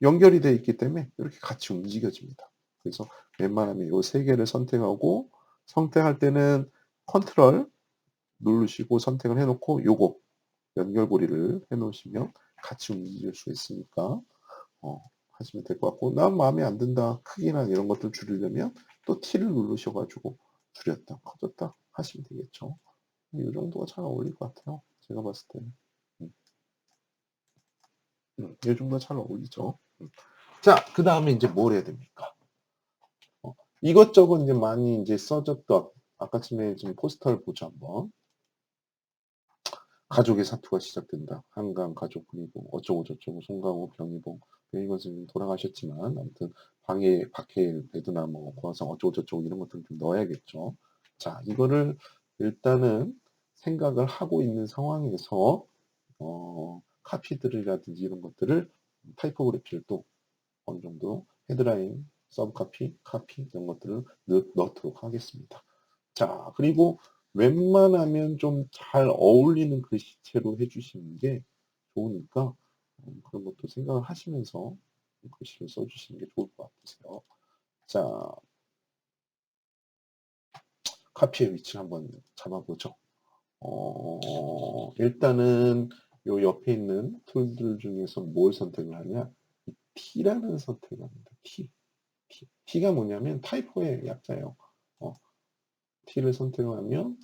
연결이 돼 있기 때문에 이렇게 같이 움직여집니다. 그래서 웬만하면 요 세 개를 선택하고 선택할 때는 컨트롤 누르시고 선택을 해 놓고 요거 연결고리를 해 놓으시면 같이 움직일 수 있으니까 하시면 될 것 같고, '난 마음에 안 든다. 크기나 이런 것들 줄이려면 또 T를 누르셔 가지고 줄였다 커졌다 하시면 되겠죠. 요 정도가 잘 어울릴 것 같아요, 제가 봤을 때는. 음. 요 정도가 잘 어울리죠. 자, 그다음에 인제 뭘 해야 됩니까? 이것저것 인제 많이 인제 써졌던 아까쯤에 지금 포스터를 보죠 한번. 가족의 사투가 시작된다. 한강 가족 분이고 어쩌고 저쩌고 송강호, 병이봉, 병이건 선생님 돌아가셨지만 아무튼 방해 박해일, 배두나 뭐 고화성 어쩌고 저쩌고 이런 것들을 좀 넣어야겠죠. 자, 이거를 일단은 생각을 하고 있는 상황에서 카피들이라든지 이런 것들을 타이포그래피를 또 어느 정도 헤드라인, 서브 카피 이런 것들을 넣도록 하겠습니다. 자, 그리고 웬만하면 좀 잘 어울리는 글씨체로 해 주시는 게 좋으니까 그런 것도 생각을 하시면서 글씨를 써 주시는 게 좋을 것 같으세요. 자, 카피의 위치를 한번 잡아 보죠. 일단은 요 옆에 있는 툴들 중에서 뭘 선택을 하냐? 이 T라는 선택을 합니다. T가 뭐냐면 타이포의 약자예요. 어 T를 선택을 하면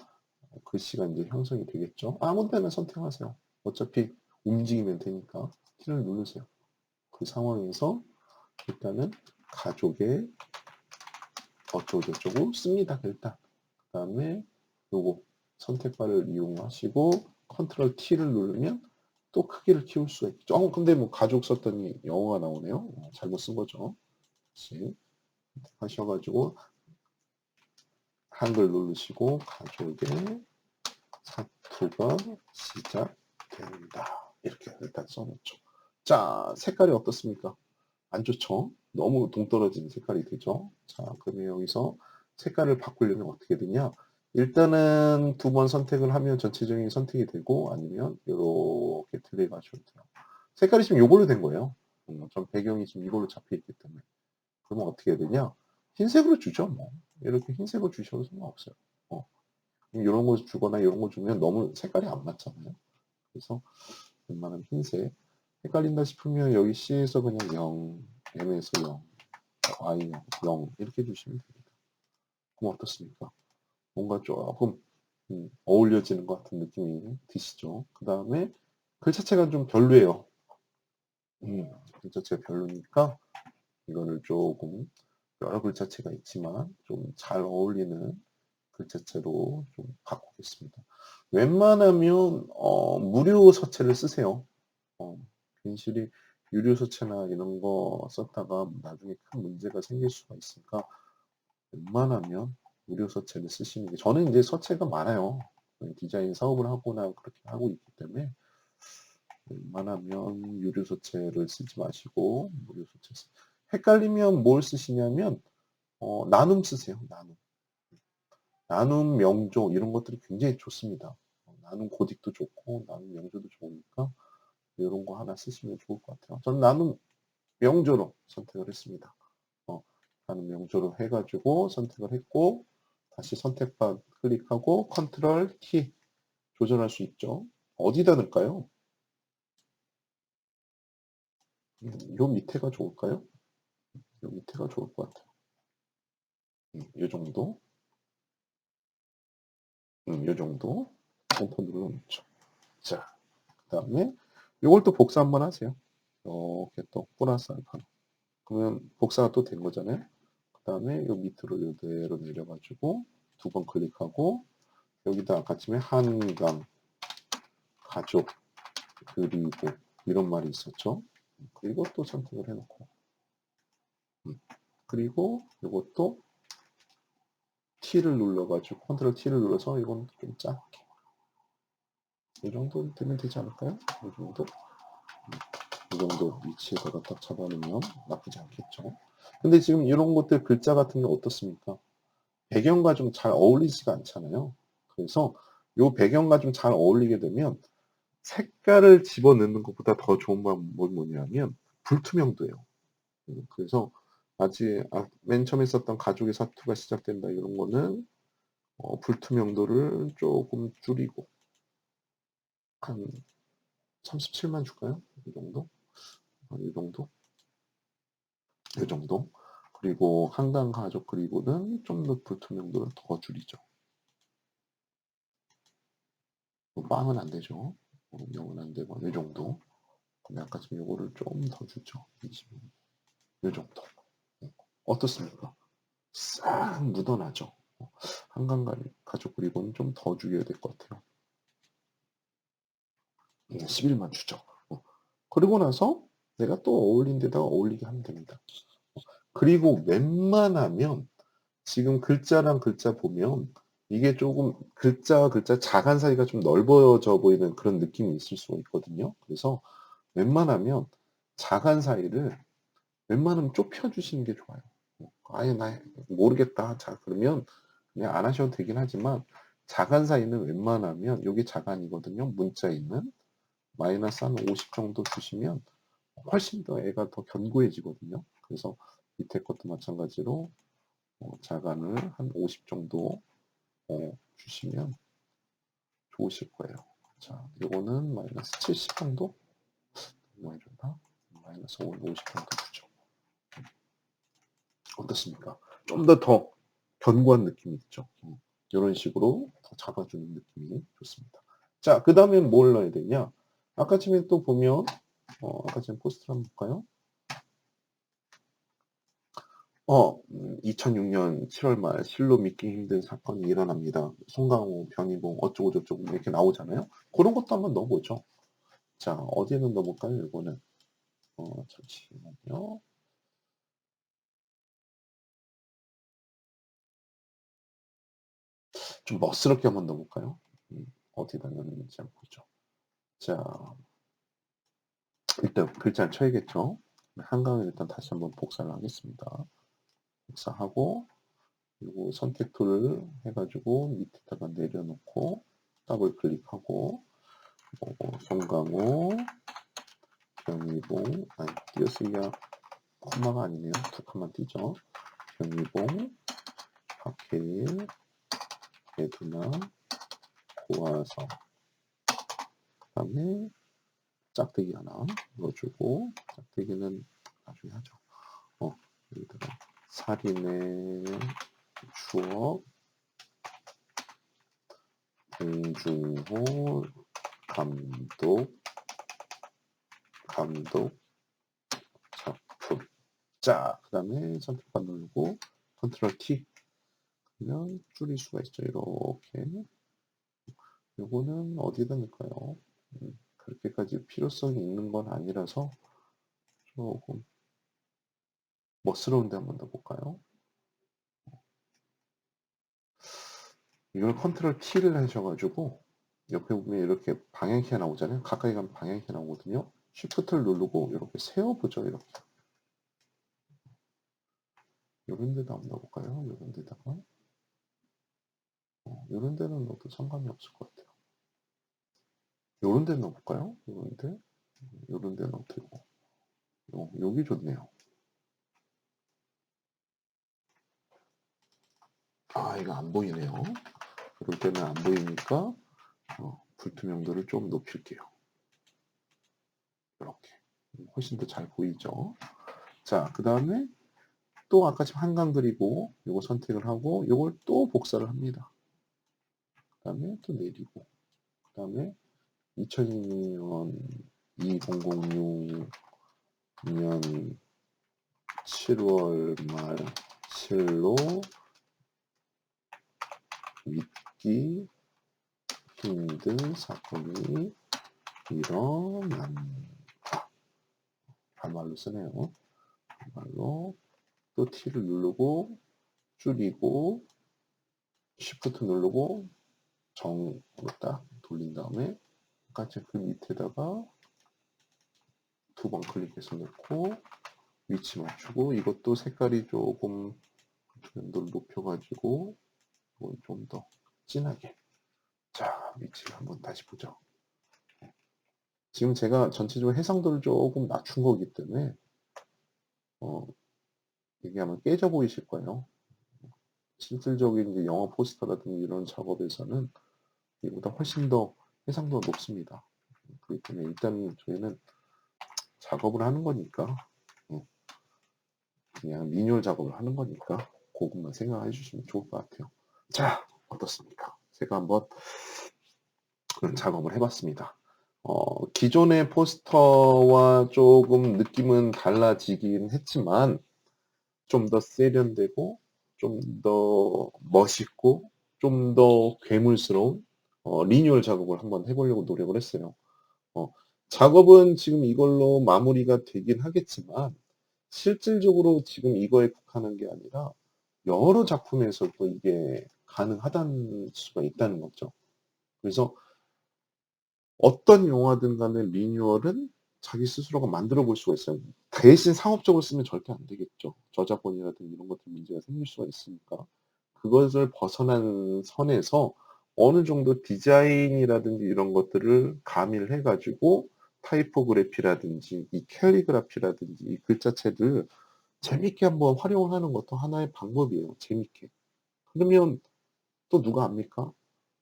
글씨가 인제 형성이 되겠죠. 아무 데나 선택하세요. 어차피 움직이면 되니까 T를 누르세요. 그 상황에서 일단은 가족의 어쩌고저쩌고 씁니다, 일단. 그다음에 요거 선택바를 이용하시고 컨트롤 T를 누르면 또 크기를 키울 수가 있죠. 근데 뭐 가족 썼더니 영어가 나오네요. 잘못 쓴 거죠. 다시 하셔 가지고 한글 누르시고 가족의 사투가 시작된다. 이렇게 일단 써 놓죠. 자, 색깔이 어떻습니까? 안 좋죠? 너무 동떨어진 색깔이 되죠? 자, 그러면 여기서 색깔을 바꾸려면 어떻게 되냐? 일단은 두 번 선택을 하면 전체적인 선택이 되고 아니면 요렇게 드래그 하셔도 돼요. 색깔이 지금 요걸로 된 거예요. 전 배경이 지금 이걸로 잡혀 있기 때문에. 그러면 어떻게 해야 되냐? 흰색으로 주죠, 뭐. 이렇게 흰색으로 주셔도 상관없어요. 어. 요런 거 주거나 요런 거 주면 너무 색깔이 안 맞잖아요. 그래서 웬만하면 흰색. 헷갈린다 싶으면 여기 C에서 그냥 0, M에서 0, Y 0 이렇게 주시면 됩니다. 그럼 어떻습니까? 뭔가 조금 어울려지는 것 같은 느낌이 드시죠? 그 다음에 글자체가 좀 별로예요. 글자체가 별로니까 이거를 조금 여러 글자체가 있지만 좀 잘 어울리는 글자체로 좀 바꾸겠습니다. 웬만하면 무료 서체를 쓰세요. 괜시리 유료 서체나 이런 거 썼다가 나중에 큰 문제가 생길 수가 있으니까 웬만하면 무료 서체를 쓰시는 게, 저는 이제 서체가 많아요. 디자인 사업을 하거나 그렇게 하고 있기 때문에 웬만하면 유료 서체를 쓰지 마시고 무료 서체 헷갈리면 뭘 쓰시냐면 나눔 쓰세요. 나눔 명조 이런 것들이 굉장히 좋습니다. 나눔 고딕도 좋고 나눔 명조도 좋으니까 이런 거 하나 쓰시면 좋을 것 같아요. 저는 나눔 명조로 선택을 했습니다. 나눔 명조로 해가지고 선택을 했고 다시 선택바 클릭하고 컨트롤 키 조절할 수 있죠. 어디다 넣을까요? 요 밑에가 좋을까요? 요 밑에가 좋을 것 같아요. 요 정도. 요 정도. 엔터 눌러놓죠. 자, 그 다음에 요걸 또 복사 한번 하세요. 이렇게 또 플러스 알파. 그러면 복사가 또 된 거잖아요. 그 다음에 요 밑으로 이대로 내려가지고 두 번 클릭하고 여기다 아까 전에 한강, 가족, 그리고 이런 말이 있었죠. 그리고 또 선택을 해놓고 그리고 이것도 T를 눌러가지고 컨트롤 T를 눌러서 이건 좀 작게 이 정도 되면 되지 않을까요? 이 정도? 이 정도 위치에다가 딱 잡아놓으면 나쁘지 않겠죠. 근데 지금 이런 것들 글자 같은 게 어떻습니까? 배경과 좀 잘 어울리지가 않잖아요. 그래서 이 배경과 좀 잘 어울리게 되면 색깔을 집어넣는 것보다 더 좋은 방법은 뭐냐면 불투명도예요. 그래서 아직 맨 처음에 썼던 가족의 사투가 시작된다 이런 거는 불투명도를 조금 줄이고 한 37만 줄까요? 이 정도? 이 정도? 이 정도? 그리고 한강 가족 그리고는 좀 더 불투명도를 더 줄이죠. 빵은 안 되죠. 0은 안 되고 이 정도. 그럼 아까 지금 요거를 좀 더 주죠. 20. 이 정도. 어떻습니까? 싹 묻어나죠. 한강 가족 그리고는 좀 더 줄여야 될 것 같아요. 11만 주죠. 그리고 나서 내가 또 어울린 데다가 어울리게 하면 됩니다. 그리고 웬만하면 지금 글자랑 글자 보면 이게 조금 글자와 글자 자간 사이가 좀 넓어져 보이는 그런 느낌이 있을 수가 있거든요. 그래서 웬만하면 자간 사이를 웬만하면 좁혀주시는 게 좋아요. 아예 나 모르겠다. 자 그러면 그냥 안 하셔도 되긴 하지만 자간 사이는 웬만하면 여기 자간이거든요. 문자 있는 마이너스 한 50 정도 주시면 훨씬 더 애가 더 견고해지거든요. 그래서 밑에 것도 마찬가지로 자간을 한 50 정도 주시면 좋으실 거예요. 자, 이거는 마이너스 70 정도? 많이 줬나? 마이너스 50 정도 주죠. 어떻습니까? 좀 더 견고한 느낌이 있죠. 이런 식으로 더 잡아주는 느낌이 좋습니다. 자, 그 다음에 뭘 넣어야 되냐? 아까 전에 또 보면, 아까 전에 포스트를 한번 볼까요? 2006년 7월 말 실로 믿기 힘든 사건이 일어납니다. 송강호, 변희봉 어쩌고저쩌고 이렇게 나오잖아요. 그런 것도 한번 넣어보죠. 자, 어디에는 넣어볼까요? 이거는 잠시만요. 좀 멋스럽게 한번 넣어볼까요? 어디다 넣는지 한번 보죠. 자, 일단 글자를 쳐야겠죠. 한강을 일단 다시 한번 복사를 하겠습니다. 복사하고 그리고 선택 툴을 해가지고 밑에다가 내려놓고 더블 클릭하고 송강호, 변희봉, 아니 띄어쓰기가 콤마가 아니네요. 두 칸만 띄죠. 변희봉, 박해일, 배두나, 고화성 그 다음에 짝대기 하나 넣어주고 짝대기는 나중에 하죠. 여기다가 살인의 추억 봉준호 감독 작품. 자, 그 다음에 선택만 누르고 컨트롤 T 그러면 줄일 수가 있죠. 이렇게. 요거는 어디다 넣을까요? 그렇게까지 필요성이 있는 건 아니라서 조금 멋스러운데 한번 넣어볼까요? 이걸 컨트롤 T를 하셔가지고 옆에 보면 이렇게 방향키가 나오잖아요. 가까이 가면 방향키 나오거든요. 쉬프트를 누르고 이렇게 세워보죠. 이렇게. 이런 데다 한번 넣어볼까요? 이런 데다가. 이런 데는 넣어도 상관이 없을 것 같아요. 이런 데 넣어볼까요? 이런 데. 이런 데 넣어도 되고. 여기 좋네요. 이거 안 보이네요. 이럴 때는 안 보이니까 불투명도를 좀 높일게요. 이렇게. 훨씬 더 잘 보이죠? 자, 그 다음에 또 아까 지금 한강 그리고 이거 선택을 하고 이걸 또 복사를 합니다. 그 다음에 또 내리고 그 다음에 2002년 2006 년 7월 말 실로 믿기 힘든 사건이 일어난다. 반말로 쓰네요. 반말로 또 T를 누르고 줄이고 Shift 누르고 정으로 딱 돌린 다음에 같이 그 밑에다가 두 번 클릭해서 넣고 위치 맞추고 이것도 색깔이 조금 연도를 높여가지고 좀 더 진하게. 자, 위치를 한번 다시 보죠. 지금 제가 전체적으로 해상도를 조금 낮춘 거기 때문에 이게 아마 깨져 보이실 거예요. 실질적인 이제 영화 포스터라든지 이런 작업에서는 이보다 훨씬 더 해상도가 높습니다. 그렇기 때문에 일단 저희는 작업을 하는 거니까 그냥 미뉴얼 작업을 하는 거니까 그것만 생각해 주시면 좋을 것 같아요. 자, 어떻습니까? 제가 한번 작업을 해봤습니다. 기존의 포스터와 조금 느낌은 달라지긴 했지만 좀 더 세련되고 좀 더 멋있고 좀 더 괴물스러운 리뉴얼 작업을 한번 해보려고 노력을 했어요. 작업은 지금 이걸로 마무리가 되긴 하겠지만 실질적으로 지금 이거에 국한한 게 아니라 여러 작품에서도 이게 가능하다는 수가 있다는 거죠. 그래서 어떤 영화든 간에 리뉴얼은 자기 스스로가 만들어 볼 수가 있어요. 대신 상업적으로 쓰면 절대 안 되겠죠. 저작권이라든지 이런 것들 문제가 생길 수가 있으니까. 그것을 벗어난 선에서 어느 정도 디자인이라든지 이런 것들을 가미를 해 가지고 타이포그래피라든지 이 캘리그라피라든지 이 글자체를 재밌게 한번 활용을 하는 것도 하나의 방법이에요, 재밌게. 그러면 또 누가 압니까?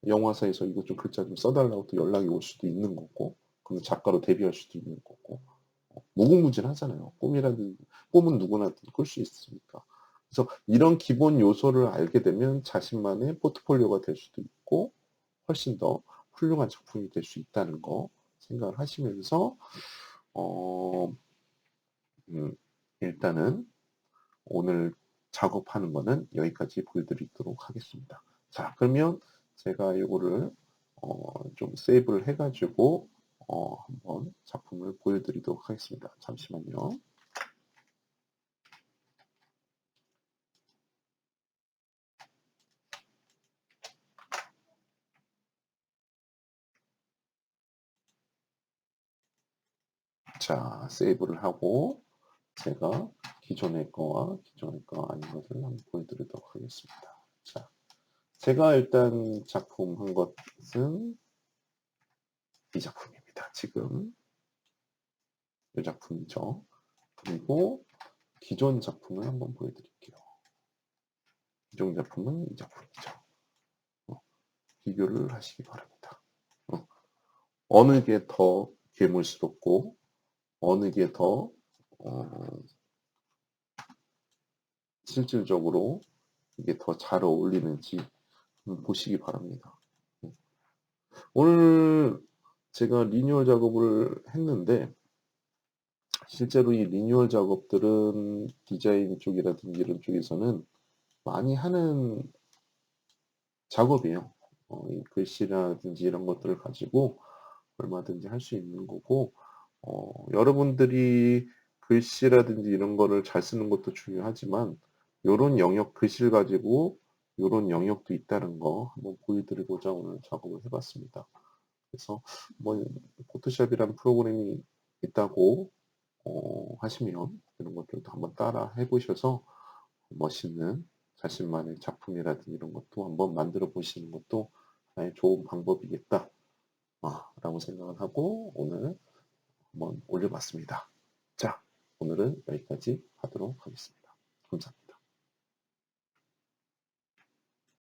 영화사에서 이것 좀 글자 좀 써 달라고 또 연락이 올 수도 있는 거고 그러면 작가로 데뷔할 수도 있는 거고 무궁무진하잖아요. 꿈은 누구나 꿀 수 있으니까. 그래서 이런 기본 요소를 알게 되면 자신만의 포트폴리오가 될 수도 있고 훨씬 더 훌륭한 작품이 될 수 있다는 거 생각을 하시면서 어 일단은 오늘 작업하는 거는 여기까지 보여드리도록 하겠습니다. 자, 그러면 제가 요거를 좀 세이브를 해 가지고 한번 작품을 보여드리도록 하겠습니다. 잠시만요. 자, 세이브를 하고 제가 기존의 거와 기존의 거 아닌 것을 한번 보여드리도록 하겠습니다. 자, 제가 일단 작품한 것은 이 작품입니다. 지금 이 작품이죠. 그리고 기존 작품을 한번 보여드릴게요. 기존 작품은 이 작품이죠. 비교를 하시기 바랍니다. 어느 게 더 괴물스럽고 어느 게 더 실질적으로 이게 더 잘 어울리는지 보시기 바랍니다. 오늘 제가 리뉴얼 작업을 했는데 실제로 이 리뉴얼 작업들은 디자인 쪽이라든지 이런 쪽에서는 많이 하는 작업이에요. 이 글씨라든지 이런 것들을 가지고 얼마든지 할 수 있는 거고 여러분들이 글씨라든지 이런 거를 잘 쓰는 것도 중요하지만 요런 영역 글씨를 가지고 요런 영역도 있다는 거 한번 보여드리고자 오늘 작업을 해 봤습니다. 그래서 뭐 포토샵이라는 프로그램이 있다고 하시면 이런 것들도 한번 따라 해 보셔서 멋있는 자신만의 작품이라든지 이런 것도 한번 만들어 보시는 것도 하나의 좋은 방법이겠다 라고 생각을 하고 오늘 한번 올려봤습니다. 자, 오늘은 여기까지 하도록 하겠습니다. 감사합니다.